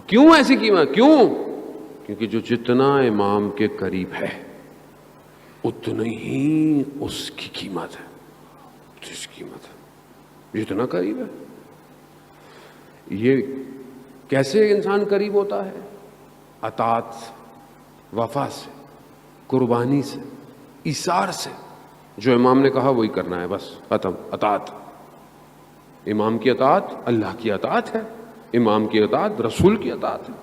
کیوں ایسی قیمت؟ کیوں؟ کیونکہ جو جتنا امام کے قریب ہے اتنی ہی اس کی قیمت ہے. جس قیمت ہے جتنا قریب ہے. یہ کیسے انسان قریب ہوتا ہے؟ اطاعت، وفا سے، قربانی سے، ایثار سے. جو امام نے کہا وہی کرنا ہے، بس ختم. اطاعت، امام کی اطاعت اللہ کی اطاعت ہے، امام کی اطاعت رسول کی اطاعت ہے.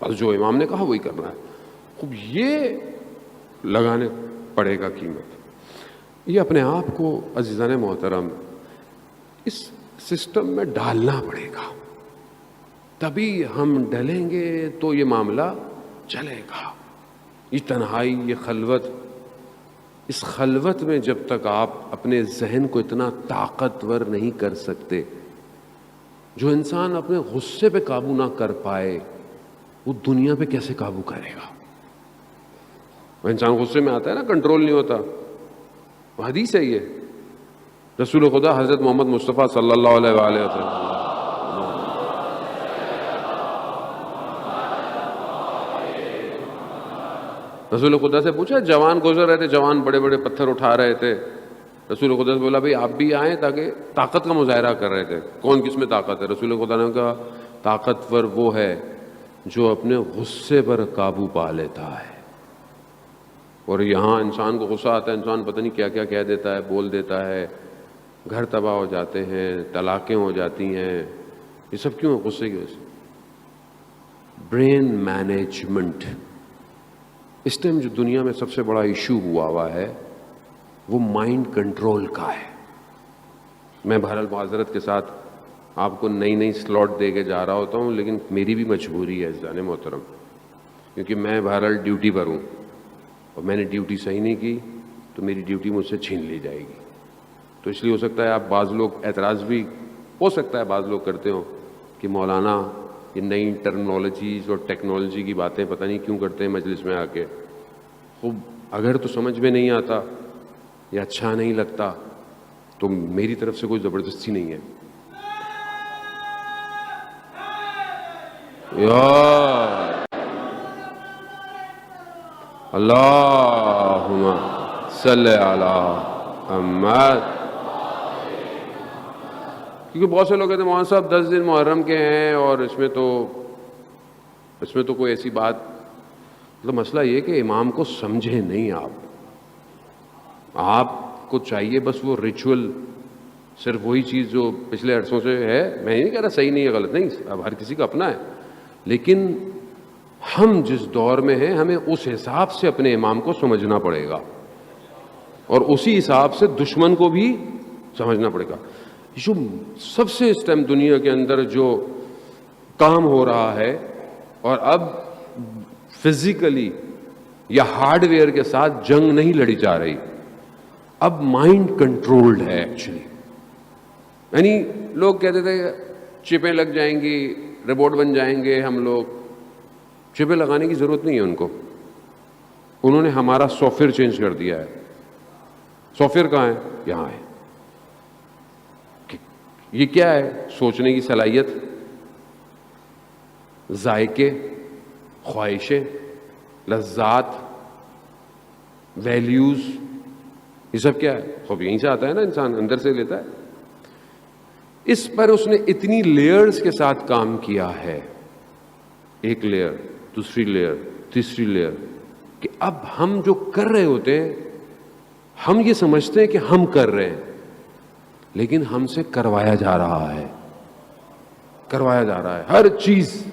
بس جو امام نے کہا وہی کرنا ہے. خوب یہ لگانے پڑے گا قیمت. یہ اپنے آپ کو عزیزان محترم اس سسٹم میں ڈالنا پڑے گا، تبھی ہم ڈلیں گے تو یہ معاملہ چلے گا. یہ تنہائی، یہ خلوت، اس خلوت میں جب تک آپ اپنے ذہن کو اتنا طاقتور نہیں کر سکتے، جو انسان اپنے غصے پہ قابو نہ کر پائے وہ دنیا پہ کیسے قابو کرے گا؟ وہ انسان غصے میں آتا ہے نا، کنٹرول نہیں ہوتا. حدیث ہے یہ، رسول خدا حضرت محمد مصطفیٰ صلی اللہ علیہ وآلہ وسلم رسول خدا سے پوچھا، جوان گزر رہے تھے، جوان بڑے بڑے پتھر اٹھا رہے تھے. رسول خدا سے بولا بھئی آپ بھی آئیں، تاکہ طاقت کا مظاہرہ کر رہے تھے. کون کس میں طاقت ہے؟ رسول خدا نے کہا طاقتور وہ ہے جو اپنے غصے پر قابو پا لیتا ہے. اور یہاں انسان کو غصہ آتا ہے، انسان پتہ نہیں کیا کیا کہہ دیتا ہے، بول دیتا ہے، گھر تباہ ہو جاتے ہیں، طلاقیں ہو جاتی ہیں. یہ سب کیوں ہے؟ غصے کی وجہ سے. برین مینجمنٹ اس ٹائم جو دنیا میں سب سے بڑا ایشو ہوا ہے وہ مائنڈ کنٹرول کا ہے. میں بہرحال معذرت کے ساتھ آپ کو نئی سلاٹ دے کے جا رہا ہوتا ہوں، لیکن میری بھی مجبوری ہے عزیزان محترم، کیونکہ میں بہرحال ڈیوٹی پر ہوں، اور میں نے ڈیوٹی صحیح نہیں کی تو میری ڈیوٹی مجھ سے چھین لی جائے گی. تو اس لیے ہو سکتا ہے آپ بعض لوگ اعتراض بھی ہو سکتا ہے بعض لوگ کرتے ہوں کہ مولانا یہ نئی ٹرمنالوجیز اور ٹیکنالوجی کی باتیں پتہ نہیں کیوں کرتے ہیں مجلس میں آ کے. خوب اگر تو سمجھ میں نہیں آتا یا اچھا نہیں لگتا تو میری طرف سے کوئی زبردستی نہیں ہے. اللہم صلی علی محمد. کیونکہ بہت سے لوگ کہتے ہیں مولانا صاحب 10 دن محرم کے ہیں اور اس میں تو کوئی ایسی بات. مطلب مسئلہ یہ کہ امام کو سمجھے نہیں. آپ کو چاہیے بس وہ ریچول، صرف وہی چیز جو پچھلے عرصوں سے ہے. میں نہیں کہہ رہا صحیح نہیں ہے، غلط نہیں، اب ہر کسی کا اپنا ہے، لیکن ہم جس دور میں ہیں ہمیں اس حساب سے اپنے امام کو سمجھنا پڑے گا اور اسی حساب سے دشمن کو بھی سمجھنا پڑے گا. جو سب سے اس ٹائم دنیا کے اندر جو کام ہو رہا ہے، اور اب فزیکلی یا ہارڈ ویئر کے ساتھ جنگ نہیں لڑی جا رہی، اب مائنڈ کنٹرولڈ ہے ایکچولی. یعنی لوگ کہتے تھے چپیں لگ جائیں گی، روبوٹ بن جائیں گے ہم لوگ. چپیں لگانے کی ضرورت نہیں ہے ان کو. انہوں نے ہمارا سافٹ ویئر چینج کر دیا ہے. سافٹ ویئر کہاں ہے؟ یہاں ہے. یہ کیا ہے؟ سوچنے کی صلاحیت، ذائقے، خواہشیں، لذات، ویلیوز، یہ سب کیا ہے؟ خوب یہیں سے آتا ہے نا، انسان اندر سے لیتا ہے. اس پر اس نے اتنی لیئرز کے ساتھ کام کیا ہے، ایک لیئر، دوسری لیئر، تیسری لیئر، کہ اب ہم جو کر رہے ہوتے ہیں ہم یہ سمجھتے ہیں کہ ہم کر رہے ہیں، لیکن ہم سے کروایا جا رہا ہے. کروایا جا رہا ہے ہر چیز.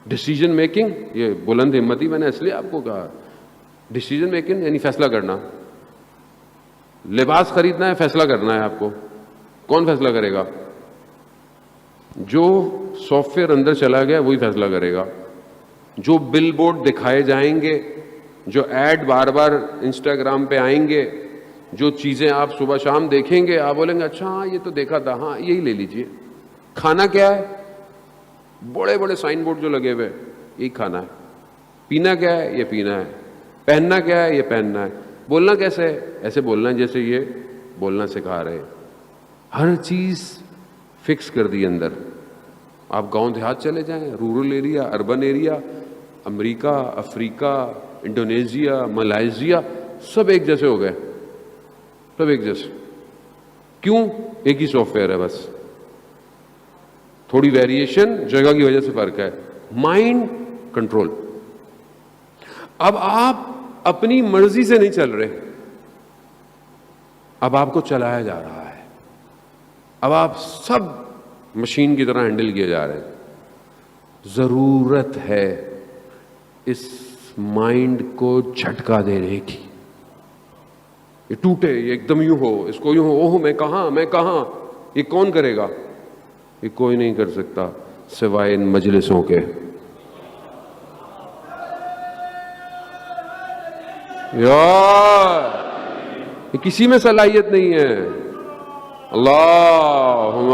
ڈیسیجن میکنگ، یہ بلند ہمتی میں نے اس لیے آپ کو کہا. ڈیسیجن میکنگ یعنی فیصلہ کرنا. لباس خریدنا ہے، فیصلہ کرنا ہے آپ کو. کون فیصلہ کرے گا؟ جو سافٹ ویئر اندر چلا گیا وہی فیصلہ کرے گا. جو بل بورڈ دکھائے جائیں گے، جو ایڈ بار بار انسٹاگرام پہ آئیں گے، جو چیزیں آپ صبح شام دیکھیں گے، آپ بولیں گے اچھا ہاں یہ تو دیکھا تھا، ہاں یہی لے لیجئے. کھانا کیا ہے؟ بڑے بڑے سائن بورڈ جو لگے ہوئے، یہی کھانا ہے. پینا کیا ہے؟ یہ پینا ہے. پہننا کیا ہے؟ یہ پہننا ہے. بولنا کیسے ہے؟ ایسے بولنا ہے جیسے یہ بولنا سکھا رہے. ہر چیز فکس کر دی اندر. آپ گاؤں دیہات چلے جائیں، رورل ایریا، اربن ایریا، امریکہ، افریقہ، انڈونیشیا، ملائیشیا، سب ایک جیسے ہو گئے. سب ایک جیسے. کیوں؟ ایک ہی سافٹ ویئر ہے بس. تھوڑی ویریشن جگہ کی وجہ سے فرق ہے. Mind control. اب آپ اپنی مرضی سے نہیں چل رہے، اب آپ کو چلایا جا رہا ہے. اب آپ سب مشین کی طرح ہینڈل کیے جا رہے ہیں. ضرورت ہے اس مائنڈ کو جھٹکا دینے کی. یہ ٹوٹے، یہ ایک دم یوں ہو، اس کو یوں ہو، اوہ میں کہاں، میں کہاں. یہ کون کرے گا؟ یہ کوئی نہیں کر سکتا سوائے ان مجلسوں کے. یار یہ کسی میں صلاحیت نہیں ہے. اللہم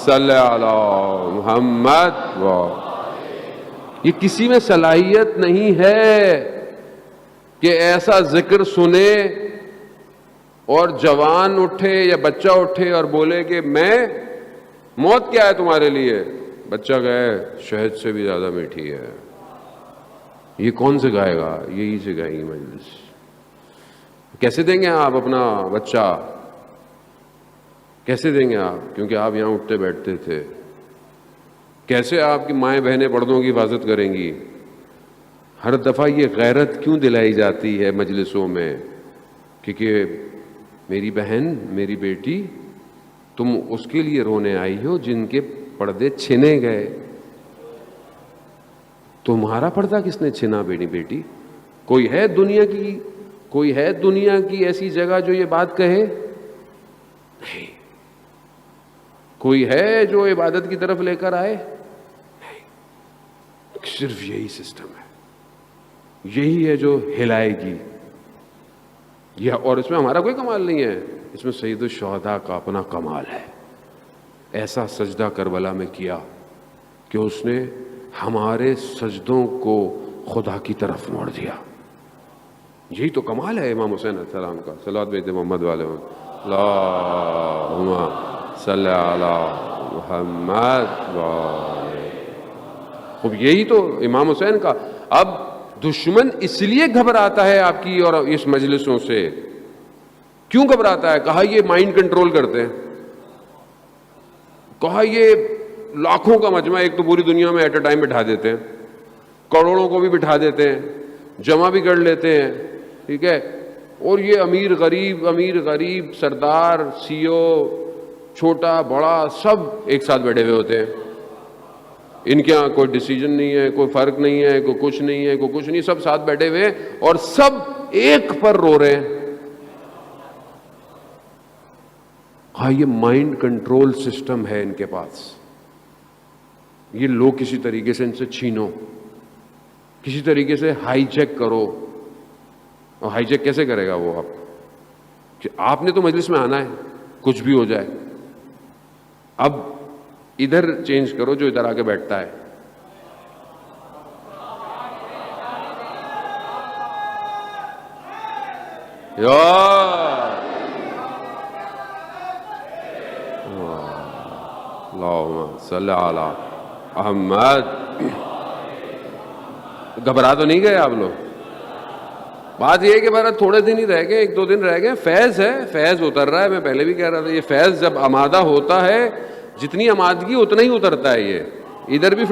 صلی علی محمد. یہ کسی میں صلاحیت نہیں ہے کہ ایسا ذکر سنے اور جوان اٹھے یا بچہ اٹھے اور بولے کہ میں، موت کیا ہے تمہارے لیے؟ بچہ کہے شہد سے بھی زیادہ میٹھی ہے. یہ کون سکھائے گا؟ یہی سکھائے گی مجلس. کیسے دیں گے آپ اپنا بچہ؟ کیسے دیں گے آپ؟ کیونکہ آپ یہاں اٹھتے بیٹھتے تھے. کیسے آپ کی مائیں بہنیں پردوں کی حفاظت کریں گی؟ ہر دفعہ یہ غیرت کیوں دلائی جاتی ہے مجلسوں میں؟ کیونکہ میری بہن، میری بیٹی، تم اس کے لیے رونے آئی ہو جن کے پردے چھنے گئے. تمہارا پردہ کس نے چھنا بیٹی؟ کوئی ہے دنیا کی ایسی جگہ جو یہ بات کہے؟ نہیں. کوئی ہے جو عبادت کی طرف لے کر آئے؟ نہیں. صرف یہی سسٹم ہے، یہی ہے جو ہلائے گی. اور اس میں ہمارا کوئی کمال نہیں ہے، اس میں سید الشہداء کا اپنا کمال ہے. ایسا سجدہ کربلا میں کیا کہ اس نے ہمارے سجدوں کو خدا کی طرف موڑ دیا. یہی تو کمال ہے امام حسین علیہ السلام کا. صلوات بیت محمد والے اللہم صلی علی محمد. خوب یہی تو امام حسین کا. اب دشمن اس لیے گھبراتا ہے آپ کی اور اس مجلسوں سے. کیوں گھبراتا ہے؟ کہا یہ مائنڈ کنٹرول کرتے ہیں. کہا یہ لاکھوں کا مجمع ایک تو پوری دنیا میں ایٹ اے ٹائم بٹھا دیتے ہیں، کروڑوں کو بھی بٹھا دیتے ہیں، جمع بھی کر لیتے ہیں. ٹھیک ہے. اور یہ امیر غریب، سردار، سی او، چھوٹا بڑا، سب ایک ساتھ بیٹھے ہوئے ہوتے ہیں. ان کے یہاں کوئی ڈیسیجن نہیں ہے، کوئی فرق نہیں ہے، کوئی کچھ نہیں ہے، کوئی کچھ نہیں. سب ساتھ بیٹھے ہوئے اور سب ایک پر رو رہے ہیں. ہاں یہ مائنڈ کنٹرول سسٹم ہے ان کے پاس. یہ لو کسی طریقے سے ان سے چھینو، کسی طریقے سے ہائی جیک کرو. اور ہائی جیک کیسے کرے گا وہ؟ آپ نے تو مجلس میں آنا ہے، کچھ بھی ہو جائے. اب ادھر چینج کرو جو ادھر آ کے بیٹھتا ہے. اللہم صلی علی احمد. گھبرا تو نہیں گئے آپ لوگ؟ بات یہ ہے کہ بارہ تھوڑے دن ہی رہ گئے, 1-2 دن رہ گئے. فیض ہے, فیض اتر رہا ہے. میں پہلے بھی کہہ رہا تھا, یہ فیض جب آمادہ ہوتا ہے, جتنی آمادگی اتنا ہی اترتا ہے. یہ ادھر بھی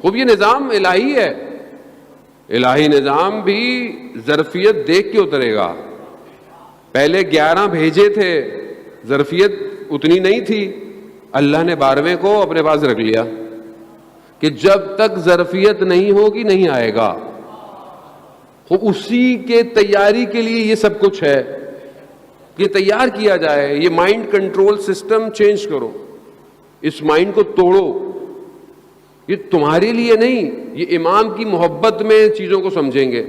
خوب, یہ نظام الہی ہے. الہی نظام بھی ظرفیت دیکھ کے اترے گا. پہلے 11 بھیجے تھے, ظرفیت اتنی نہیں تھی, اللہ نے 12ویں کو اپنے پاس رکھ لیا کہ جب تک ظرفیت نہیں ہوگی نہیں آئے گا. اسی کے تیاری کے لیے یہ سب کچھ ہے کہ تیار کیا جائے. یہ مائنڈ کنٹرول سسٹم چینج کرو, اس مائنڈ کو توڑو. یہ تمہارے لیے نہیں, یہ امام کی محبت میں چیزوں کو سمجھیں گے.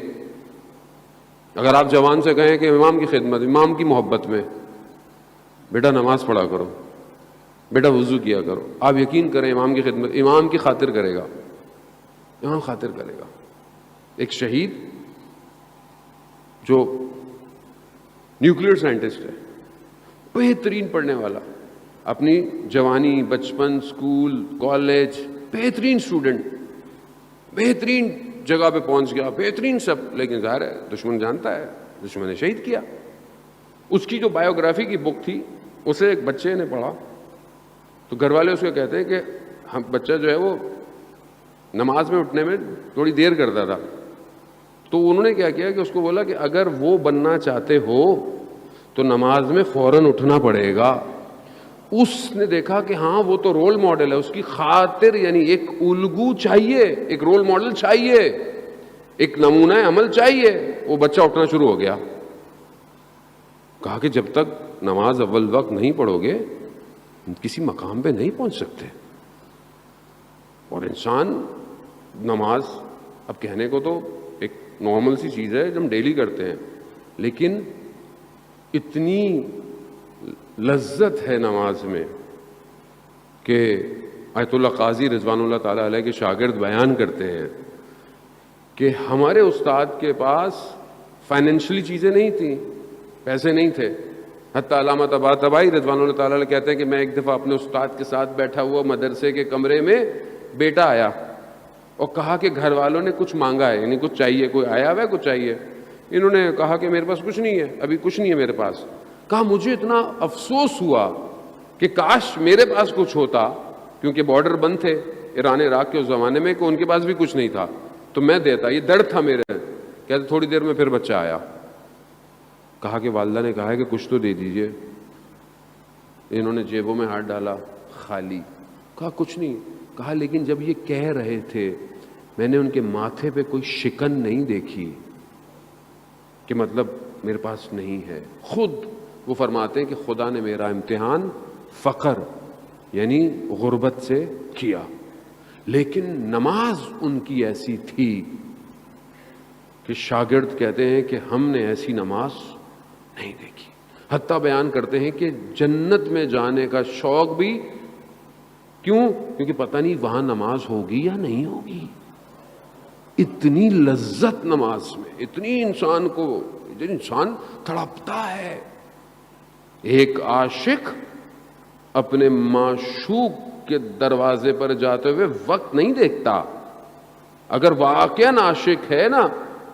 اگر آپ جوان سے کہیں کہ امام کی خدمت, امام کی محبت میں, بیٹا نماز پڑھا کرو, بیٹا وضو کیا کرو, آپ یقین کریں امام کی خدمت, امام کی خاطر کرے گا, امام خاطر کرے گا. ایک شہید جو نیوکلیئر سائنٹسٹ ہے, بہترین پڑھنے والا, اپنی جوانی, بچپن, اسکول, کالج, بہترین اسٹوڈنٹ, بہترین جگہ پہ پہنچ گیا, بہترین سب. لیکن ظاہر ہے دشمن جانتا ہے, دشمن نے شہید کیا. اس کی جو بایوگرافی کی بک تھی, اسے ایک بچے نے پڑھا تو گھر والے اس کو کہتے ہیں کہ ہم بچہ جو ہے وہ نماز میں اٹھنے میں تھوڑی دیر کرتا تھا. تو انہوں نے کیا کیا کہ اس کو بولا کہ اگر وہ بننا چاہتے ہو تو نماز میں فوراً اٹھنا پڑے گا. اس نے دیکھا کہ ہاں وہ تو رول ماڈل ہے, اس کی خاطر یعنی ایک الگو چاہیے, ایک رول ماڈل چاہیے, ایک نمونہ عمل چاہیے. وہ بچہ اٹھنا شروع ہو گیا. کہا کہ جب تک نماز اول وقت نہیں پڑھو گے کسی مقام پہ نہیں پہنچ سکتے. اور انسان نماز اب کہنے کو تو ایک نارمل سی چیز ہے جو ہم ڈیلی کرتے ہیں, لیکن اتنی لذت ہے نماز میں کہ آیت اللہ قاضی رضوان اللہ تعالیٰ علیہ کے شاگرد بیان کرتے ہیں کہ ہمارے استاد کے پاس فائنینشلی چیزیں نہیں تھیں, پیسے نہیں تھے. حتیٰ علامہ طباطبائی رضوان اللہ تعالیٰ علیہ کہتے ہیں کہ میں ایک دفعہ اپنے استاد کے ساتھ بیٹھا ہوا مدرسے کے کمرے میں, بیٹا آیا اور کہا کہ گھر والوں نے کچھ مانگا ہے, یعنی کچھ چاہیے, کوئی آیا ہوا ہے کچھ چاہیے. انہوں نے کہا کہ میرے پاس کچھ نہیں ہے, ابھی کچھ نہیں ہے میرے پاس. کہا مجھے اتنا افسوس ہوا کہ کاش میرے پاس کچھ ہوتا, کیونکہ بارڈر بند تھے ایران عراق کے اس زمانے میں, کہ ان کے پاس بھی کچھ نہیں تھا تو میں دیتا. یہ درد تھا میرے. کہتے تھوڑی دیر میں پھر بچہ آیا. کہا کہ والدہ نے کہا ہے کہ کچھ تو دے دیجئے. انہوں نے جیبوں میں ہاتھ ڈالا, خالی. کہا کچھ نہیں. کہا لیکن جب یہ کہہ رہے تھے میں نے ان کے ماتھے پہ کوئی شکن نہیں دیکھی کہ مطلب میرے پاس نہیں ہے. خود وہ فرماتے ہیں کہ خدا نے میرا امتحان فقر یعنی غربت سے کیا, لیکن نماز ان کی ایسی تھی کہ شاگرد کہتے ہیں کہ ہم نے ایسی نماز نہیں دیکھی. حتیٰ بیان کرتے ہیں کہ جنت میں جانے کا شوق بھی, کیوں؟ کیونکہ پتہ نہیں وہاں نماز ہوگی یا نہیں ہوگی. اتنی لذت نماز میں, اتنی انسان کو, انسان تڑپتا ہے. ایک عاشق اپنے معشوق کے دروازے پر جاتے ہوئے وقت نہیں دیکھتا. اگر واقعاً عاشق ہے نا,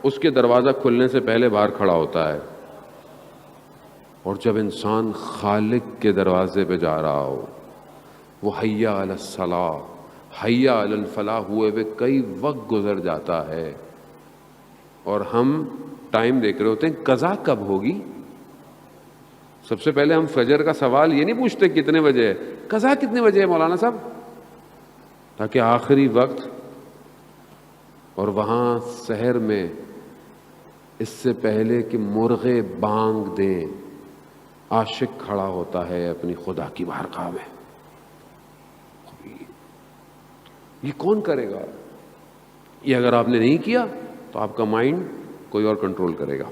اس کے دروازہ کھلنے سے پہلے باہر کھڑا ہوتا ہے. اور جب انسان خالق کے دروازے پہ جا رہا ہو, وہ حیا علی الصلاح, حیا علی الفلاح ہوئے ہوئے کئی وقت گزر جاتا ہے, اور ہم ٹائم دیکھ رہے ہوتے ہیں قضا کب ہوگی. سب سے پہلے ہم فجر کا سوال یہ نہیں پوچھتے کتنے بجے ہے, قضا کتنے بجے ہے مولانا صاحب, تاکہ آخری وقت. اور وہاں سحر میں اس سے پہلے کہ مرغے بانگ دیں, عاشق کھڑا ہوتا ہے اپنی خدا کی بارگاہ میں. یہ کون کرے گا؟ یہ اگر آپ نے نہیں کیا تو آپ کا مائنڈ کوئی اور کنٹرول کرے گا.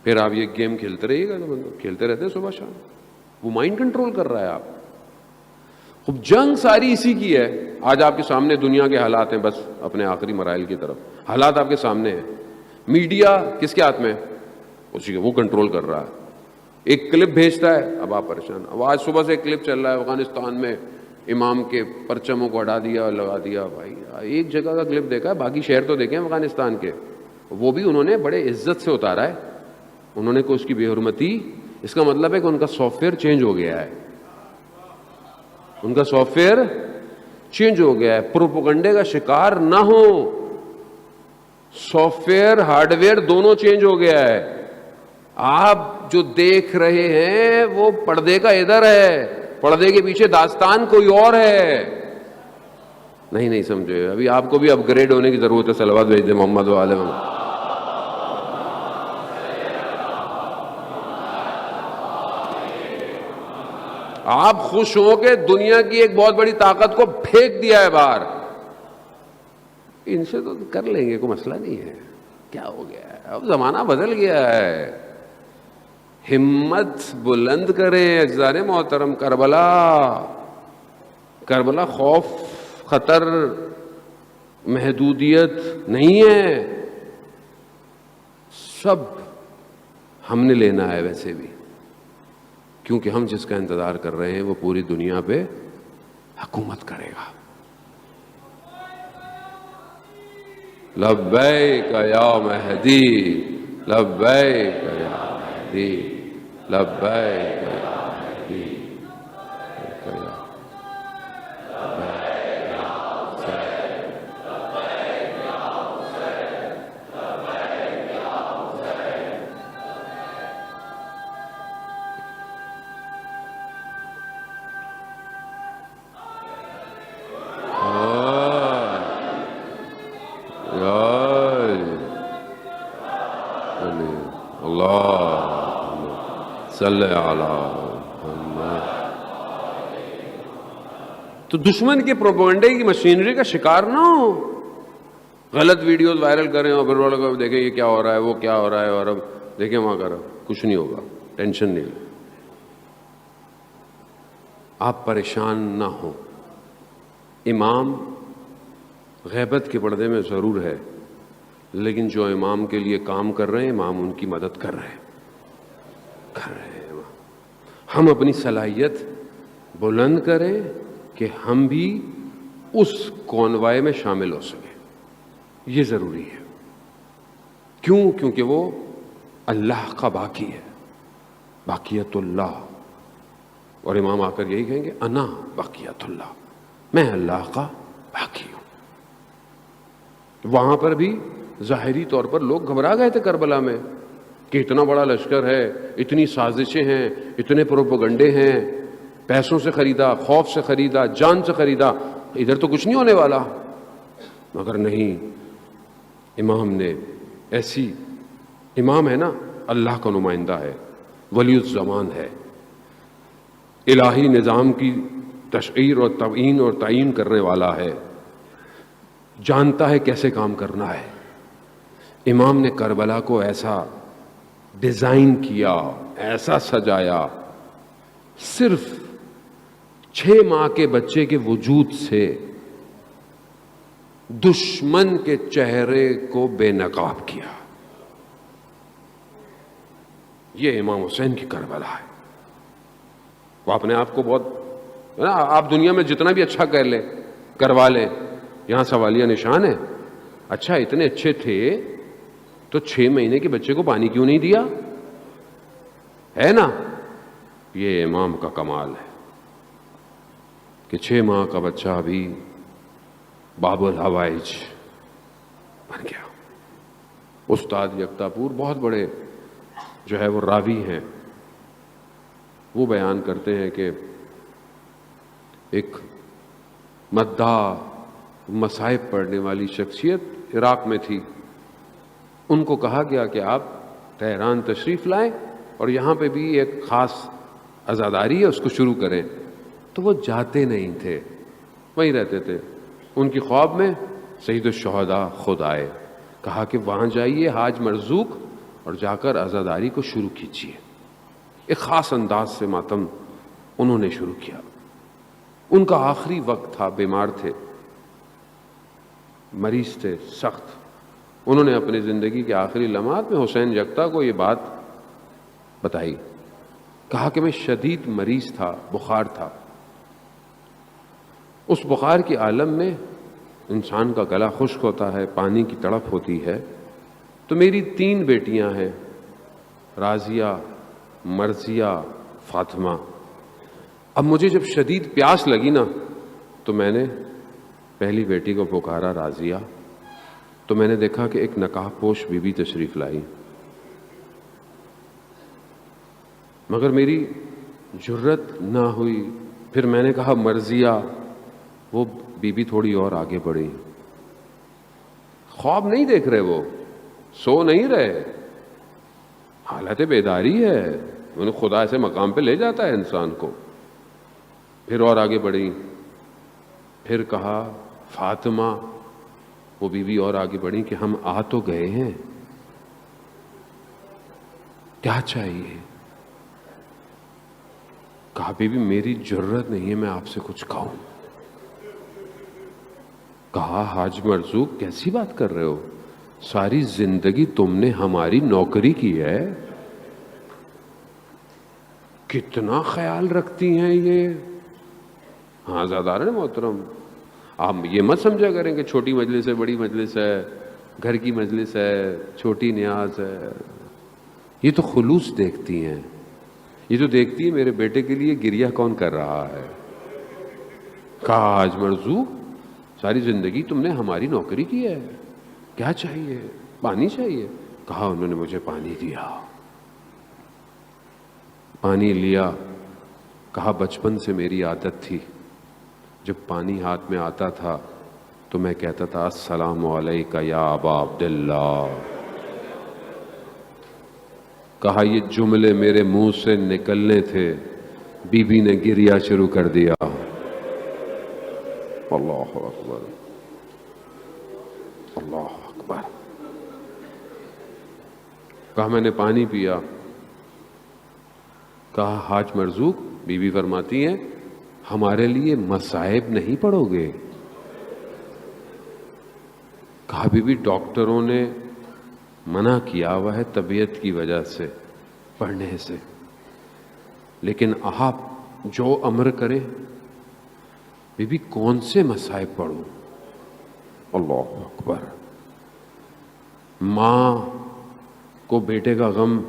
پھر آپ یہ گیم کھیلتے رہیے گا, کھیلتے رہتے ہیں صبح شام, وہ مائنڈ کنٹرول کر رہا ہے. آپ خوب جنگ ساری اسی کی ہے. آج آپ کے سامنے دنیا کے حالات ہیں، بس اپنے آخری مراحل کی طرف حالات آپ کے سامنے ہیں. میڈیا کس کے ہاتھ میں؟ اسی کے، وہ کنٹرول کر رہا ہے. ایک کلپ بھیجتا ہے، اب آپ پریشان. اب آج صبح سے ایک کلپ چل رہا ہے افغانستان میں امام کے پرچموں کو ہٹا دیا اور لگا دیا. بھائی ایک جگہ کا کلپ دیکھا ہے، باقی شہر تو دیکھیں افغانستان کے، وہ بھی انہوں نے بڑے عزت سے اتارا ہے. انہوں نے کوئی اس کی بے حرمتی، اس کا مطلب ہے کہ ان کا سافٹ ویئر چینج ہو گیا ہے. ان کا سافٹ ویئر چینج ہو گیا ہے. پروپیگنڈے کا شکار نہ ہو. سافٹ ویئر ہارڈ ویئر دونوں چینج ہو گیا ہے. آپ جو دیکھ رہے ہیں وہ پردے کا ادھر ہے، پردے کے پیچھے داستان کوئی اور ہے. نہیں سمجھے؟ ابھی آپ کو بھی اپ گریڈ ہونے کی ضرورت ہے. صلوات بھیج دیں محمد و آل محمد. آپ خوش ہو کہ دنیا کی ایک بہت بڑی طاقت کو پھینک دیا ہے باہر. ان سے تو کر لیں گے، کوئی مسئلہ نہیں ہے. کیا ہو گیا ہے؟ اب زمانہ بدل گیا ہے. ہمت بلند کریں اجزان محترم. کربلا خوف، خطر، محدودیت نہیں ہے. سب ہم نے لینا ہے ویسے بھی، کیونکہ ہم جس کا انتظار کر رہے ہیں وہ پوری دنیا پہ حکومت کرے گا. لبیک یا مہدی، لبیک یا مہدی، لبیک یا مہدی. صلی اللہ. تو دشمن کے پروپیگنڈے کی مشینری کا شکار نہ ہو. غلط ویڈیوز وائرل کریں اور پھر وہ لوگ دیکھیں یہ کیا ہو رہا ہے، وہ کیا ہو رہا ہے، اور اب دیکھیں وہاں کرو. کچھ نہیں ہوگا، ٹینشن نہیں لیں. آپ پریشان نہ ہو. امام غیبت کے پردے میں ضرور ہے، لیکن جو امام کے لیے کام کر رہے ہیں، امام ان کی مدد کر رہے ہیں. ہم اپنی صلاحیت بلند کریں کہ ہم بھی اس کونوائے میں شامل ہو سکیں. یہ ضروری ہے. کیوں؟ کیونکہ وہ اللہ کا باقی ہے، باقیت اللہ. اور امام آ کر یہی کہیں گے انا باقیت اللہ، میں اللہ کا باقی ہوں. وہاں پر بھی ظاہری طور پر لوگ گھبرا گئے تھے کربلا میں کہ اتنا بڑا لشکر ہے، اتنی سازشیں ہیں، اتنے پروپیگنڈے ہیں، پیسوں سے خریدا، خوف سے خریدا، جان سے خریدا، ادھر تو کچھ نہیں ہونے والا. مگر نہیں، امام نے ایسی، امام ہے نا اللہ کا نمائندہ ہے، ولی الزمان ہے، الہی نظام کی تشعیر اور تبیین اور تعیین کرنے والا ہے، جانتا ہے کیسے کام کرنا ہے. امام نے کربلا کو ایسا ڈیزائن کیا، ایسا سجایا، صرف 6 ماہ کے بچے کے وجود سے دشمن کے چہرے کو بے نقاب کیا. یہ امام حسین کی کربلا ہے. وہ اپنے آپ کو بہت، آپ دنیا میں جتنا بھی اچھا کر لیں، کروا لیں، یہاں سوالیہ نشان ہے. اچھا اتنے اچھے تھے تو 6 مہینے کے بچے کو پانی کیوں نہیں دیا؟ ہے نا؟ یہ امام کا کمال ہے کہ 6 ماہ کا بچہ بھی باب الحوائج بن گیا. استاد یکتا پور بہت بڑے جو ہے وہ راوی ہیں، وہ بیان کرتے ہیں کہ ایک مداح مصائب پڑھنے والی شخصیت عراق میں تھی. ان کو کہا گیا کہ آپ تہران تشریف لائیں اور یہاں پہ بھی ایک خاص عزاداری ہے، اس کو شروع کریں. تو وہ جاتے نہیں تھے، وہیں رہتے تھے. ان کی خواب میں سید الشہداء خود آئے، کہا کہ وہاں جائیے حاج مرزوق اور جا کر عزاداری کو شروع کیجیے. ایک خاص انداز سے ماتم انہوں نے شروع کیا. ان کا آخری وقت تھا، بیمار تھے، مریض تھے سخت. انہوں نے اپنی زندگی کے آخری لمحات میں حسین یکتا کو یہ بات بتائی. کہا کہ میں شدید مریض تھا، بخار تھا. اس بخار کے عالم میں انسان کا گلا خشک ہوتا ہے، پانی کی تڑپ ہوتی ہے. تو میری 3 بیٹیاں ہیں، راضیہ، مرضیہ، فاطمہ. اب مجھے جب شدید پیاس لگی نا تو میں نے پہلی بیٹی کو پکارا، راضیہ. تو میں نے دیکھا کہ ایک نقاب پوش بی بی تشریف لائی، مگر میری جرت نہ ہوئی. پھر میں نے کہا مرضیہ. وہ بی بی تھوڑی اور آگے بڑھی. خواب نہیں دیکھ رہے، وہ سو نہیں رہے، حالت بیداری ہے. انہیں خدا ایسے مقام پہ لے جاتا ہے انسان کو. پھر اور آگے بڑھی. پھر کہا فاطمہ. وہ بیوی اور آگے بڑھی کہ ہم آ تو گئے ہیں، کیا چاہیے؟ کہا بیوی میری جرت نہیں ہے میں آپ سے کچھ کہوں. کہا حاج مرزوق کیسی بات کر رہے ہو؟ ساری زندگی تم نے ہماری نوکری کی ہے، کتنا خیال رکھتی ہیں یہ. ہاں زادار محترم، آپ یہ مت سمجھا کریں کہ چھوٹی مجلس ہے، بڑی مجلس ہے، گھر کی مجلس ہے، چھوٹی نیاز ہے. یہ تو خلوص دیکھتی ہیں. یہ تو دیکھتی ہے میرے بیٹے کے لیے گریہ کون کر رہا ہے. کہا حاج مرزوق ساری زندگی تم نے ہماری نوکری کی ہے، کیا چاہیے؟ پانی چاہیے؟ کہا انہوں نے مجھے پانی دیا. پانی لیا. کہا بچپن سے میری عادت تھی، جب پانی ہاتھ میں آتا تھا تو میں کہتا تھا السلام علیکہ یا ابا عبداللہ. کہا یہ جملے میرے منہ سے نکلنے تھے، بی بی نے گریہ شروع کر دیا. اللہ اکبر، اللہ اکبر. کہا میں نے پانی پیا. کہا حاج مرزوق، بی بی فرماتی ہیں ہمارے لیے مصائب نہیں پڑھو گے؟ کہا بی بی ڈاکٹروں نے منع کیا ہوا ہے طبیعت کی وجہ سے پڑھنے سے، لیکن آپ جو امر کریں. بی بی کون سے مصائب پڑھوں؟ اللہ اکبر. ماں کو بیٹے کا غم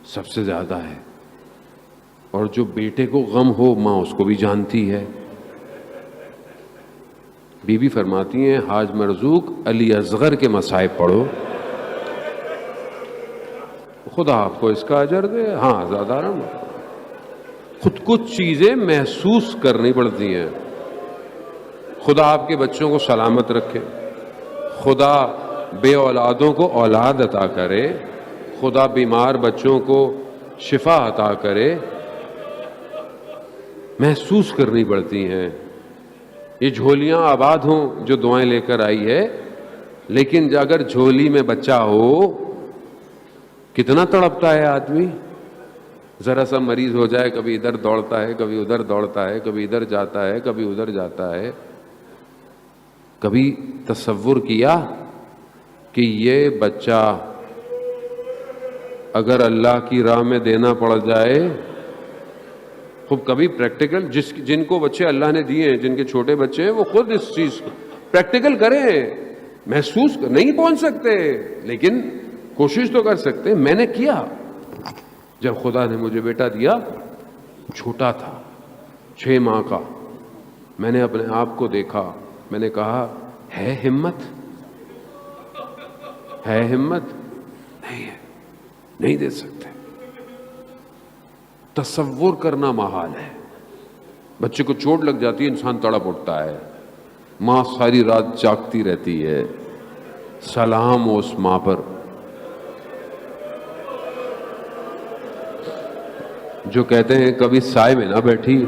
سب سے زیادہ ہے، اور جو بیٹے کو غم ہو ماں اس کو بھی جانتی ہے. بی بی فرماتی ہیں حاج مرزوق علی اصغر کے مصائب پڑھو، خدا آپ کو اس کا اجر دے. ہاں زیادہ خود کچھ چیزیں محسوس کرنی پڑتی ہیں. خدا آپ کے بچوں کو سلامت رکھے، خدا بے اولادوں کو اولاد عطا کرے، خدا بیمار بچوں کو شفا عطا کرے. محسوس کرنی پڑتی ہیں. یہ جھولیاں آباد ہوں جو دعائیں لے کر آئی ہے، لیکن اگر جھولی میں بچہ ہو کتنا تڑپتا ہے آدمی. ذرا سا مریض ہو جائے کبھی ادھر دوڑتا ہے، کبھی ادھر دوڑتا ہے، کبھی ادھر جاتا ہے، کبھی ادھر جاتا ہے. کبھی تصور کیا کہ یہ بچہ اگر اللہ کی راہ میں دینا پڑ جائے، خوب کبھی پریکٹیکل جن کو بچے اللہ نے دیے ہیں، جن کے چھوٹے بچے ہیں، وہ خود اس چیز کو پریکٹیکل کریں. محسوس نہیں پہنچ سکتے لیکن کوشش تو کر سکتے. میں نے کیا. جب خدا نے مجھے بیٹا دیا، چھوٹا تھا 6 ماہ کا، میں نے اپنے آپ کو دیکھا. میں نے کہا ہے ہمت؟ ہے ہمت؟ نہیں ہے، نہیں دے سکتے. تصور کرنا محال ہے. بچے کو چوٹ لگ جاتی ہے، انسان تڑپ اٹھتا ہے. ماں ساری رات جاگتی رہتی ہے. سلام ہو اس ماں پر جو کہتے ہیں کبھی سائے میں نہ بیٹھی.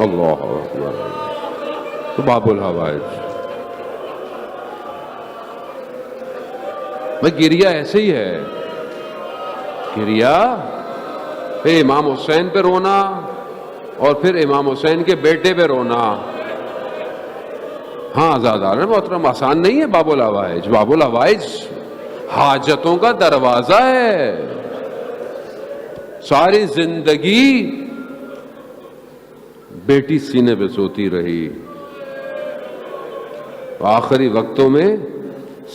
اللہ اکبر. تو باب الحوائج. بھائی گریہ ایسے ہی ہے. گریہ پھر امام حسین پہ رونا اور پھر امام حسین کے بیٹے پہ رونا. ہاں عزاداران محترم آسان نہیں ہے باب الحوائج. باب الحوائج حاجتوں کا دروازہ ہے. ساری زندگی بیٹی سینے پہ سوتی رہی, آخری وقتوں میں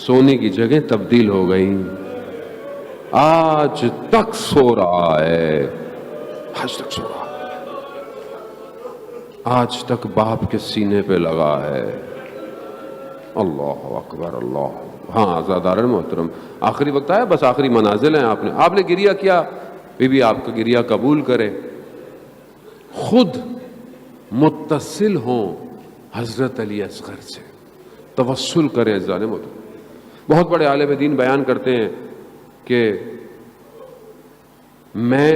سونے کی جگہ تبدیل ہو گئی. آج تک سو رہا ہے, آج تک سو رہا ہے, آج تک باپ کے سینے پہ لگا ہے. اللہ اکبر اللہ. ہاں عزاداران محترم آخری وقت آیا, بس آخری منازل ہیں. آپ نے گریہ کیا, بی بی آپ کا گریہ قبول کرے. خود متصل ہوں حضرت علی اصغر سے, توسل کریں. عزیزان محترم بہت بڑے عالم دین بیان کرتے ہیں کہ میں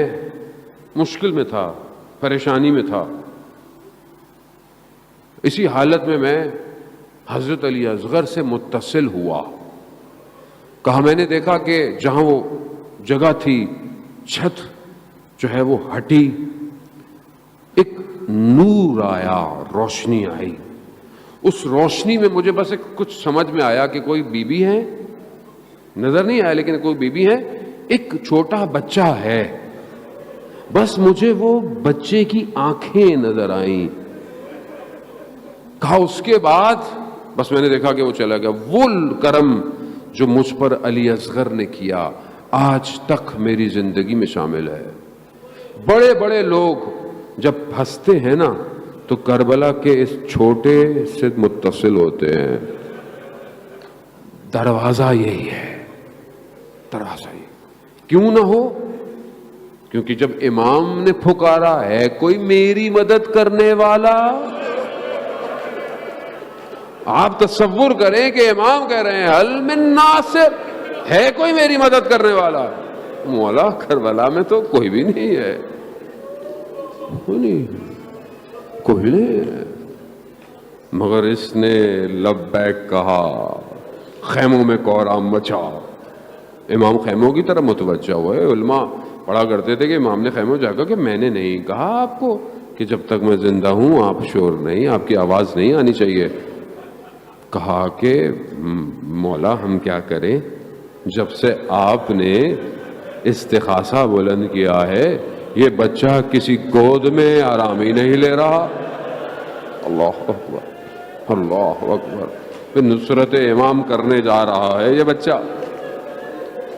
مشکل میں تھا, پریشانی میں تھا, اسی حالت میں حضرت علی اصغر سے متصل ہوا. کہا میں نے دیکھا کہ جہاں وہ جگہ تھی چھت جو ہے وہ ہٹی, ایک نور آیا, روشنی آئی. اس روشنی میں مجھے بس کچھ سمجھ میں آیا کہ کوئی بی بی ہے, نظر نہیں آیا لیکن کوئی بی بی ہے, ایک چھوٹا بچہ ہے. بس مجھے وہ بچے کی آنکھیں نظر آئیں. کہا اس کے بعد بس میں نے دیکھا کہ وہ چلا گیا. وہ کرم جو مجھ پر علی اصغر نے کیا آج تک میری زندگی میں شامل ہے. بڑے بڑے لوگ جب ہنستے ہیں نا تو کربلا کے اس چھوٹے سے متصل ہوتے ہیں. دروازہ یہی ہے, دروازہ یہی. کیوں نہ ہو؟ کیونکہ جب امام نے پھکارا ہے کوئی میری مدد کرنے والا, آپ تصور کریں کہ امام کہہ رہے ہیں حل من ناصر, ہے کوئی میری مدد کرنے والا؟ مولا کربلا میں تو کوئی بھی نہیں ہے, کوئی نہیں ہے. مگر اس نے لبیک کہا, خیموں میں کوہرام مچا. امام خیموں کی طرف متوجہ ہوئے. علماء پڑھا کرتے تھے کہ امام نے خیموں جا کر کہ میں نے نہیں کہا آپ کو کہ جب تک میں زندہ ہوں آپ شور نہیں, آپ کی آواز نہیں آنی چاہیے. کہا کہ مولا ہم کیا کریں, جب سے آپ نے استغاثہ بلند کیا ہے یہ بچہ کسی گود میں آرام ہی نہیں لے رہا. اللہ اکبر اللہ اکبر. پھر نصرت امام کرنے جا رہا ہے یہ بچہ.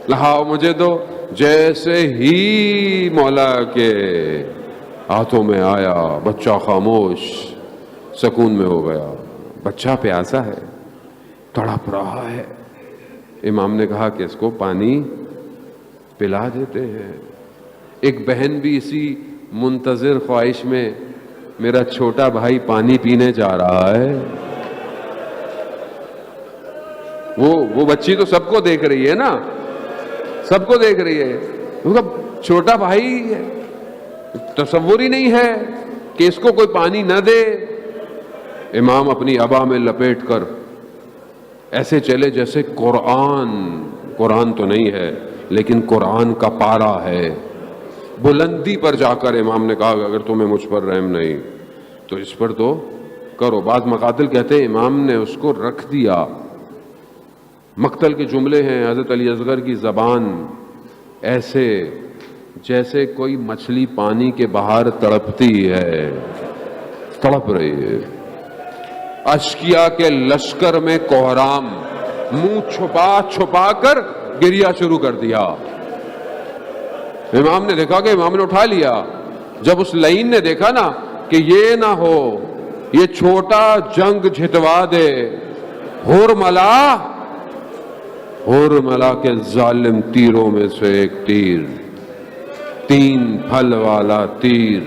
لاؤ مجھے دو. جیسے ہی مولا کے ہاتھوں میں آیا بچہ خاموش سکون میں ہو گیا. بچہ پیاسا ہے, تڑپ رہا ہے. امام نے کہا کہ اس کو پانی پلا دیتے ہیں. ایک بہن بھی اسی منتظر خواہش میں, میرا چھوٹا بھائی پانی پینے جا رہا ہے. وہ بچی تو سب کو دیکھ رہی ہے نا, سب کو دیکھ رہی ہے. اس کا چھوٹا بھائی تصور ہی نہیں ہے کہ اس کو کوئی پانی نہ دے. امام اپنی عبا میں لپیٹ کر ایسے چلے جیسے قرآن تو نہیں ہے لیکن قرآن کا پارا ہے. بلندی پر جا کر امام نے کہا اگر تمہیں مجھ پر رحم نہیں تو اس پر تو کرو. بعض مقاتل کہتے ہیں امام نے اس کو رکھ دیا. مقتل کے جملے ہیں حضرت علی اصغر کی زبان ایسے جیسے کوئی مچھلی پانی کے باہر تڑپتی ہے, تڑپ رہی ہے. اشکیا کے لشکر میں کوہرام, منہ چھپا چھپا کر گریہ شروع کر دیا. امام نے دیکھا کہ امام نے اٹھا لیا. جب اس لعین نے دیکھا نا کہ یہ نہ ہو یہ چھوٹا جنگ جھٹوا دے, ہورملا کے ظالم تیروں میں سے ایک تیر, 3 پھل والا تیر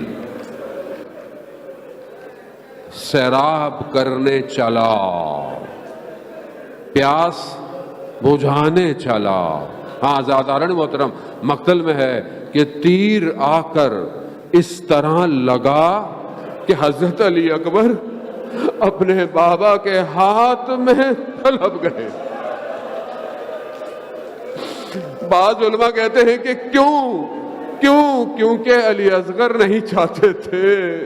سیراب کرنے چلا, پیاس بجھانے چلا. ہاں عزاداران محترم مقتل میں ہے کہ تیر آ کر اس طرح لگا کہ حضرت علی اکبر اپنے بابا کے ہاتھ میں تڑپ گئے. بعض علماء کہتے ہیں کہ کیوں کیوں؟ کیونکہ علی اصغر نہیں چاہتے تھے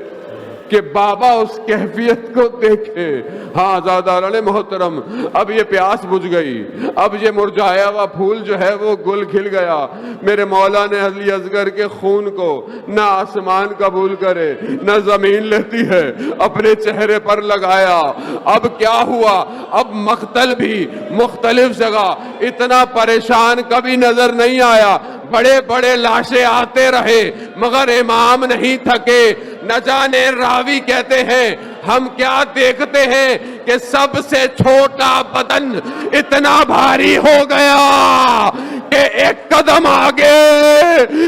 کہ بابا اس کیفیت کو دیکھے۔ ہاں زادہ محترم، اب یہ پیاس بجھ گئی، اب یہ مرجھایا ہوا پھول جو ہے وہ گل کھل گیا۔ میرے مولا نے علی اصغر کے خون کو نہ آسمان قبول کرے نہ زمین لیتی ہے، اپنے چہرے پر لگایا۔ اب کیا ہوا؟ اب مقتل بھی مختلف جگہ، اتنا پریشان کبھی نظر نہیں آیا۔ بڑے بڑے لاشیں آتے رہے مگر امام نہیں تھکے۔ نہ جانے راوی کہتے ہیں ہم کیا دیکھتے ہیں کہ سب سے چھوٹا بدن اتنا بھاری ہو گیا کہ ایک قدم آگے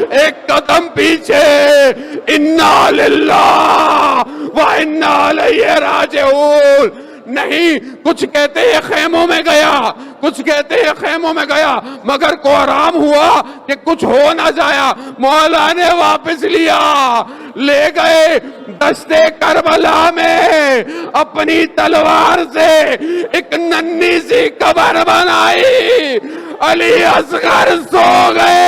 ایک قدم پیچھے، انا للہ و انا الیہ راجعون۔ نہیں، کچھ کہتے ہیں خیموں میں گیا، کچھ کہتے ہیں خیموں میں گیا، مگر کو آرام ہوا کہ کچھ ہو نہ جایا۔ مولا نے واپس لیا، لے گئے دشتے کربلا میں، اپنی تلوار سے ایک ننھی سی قبر بنائی۔ علی اصغر سو گئے۔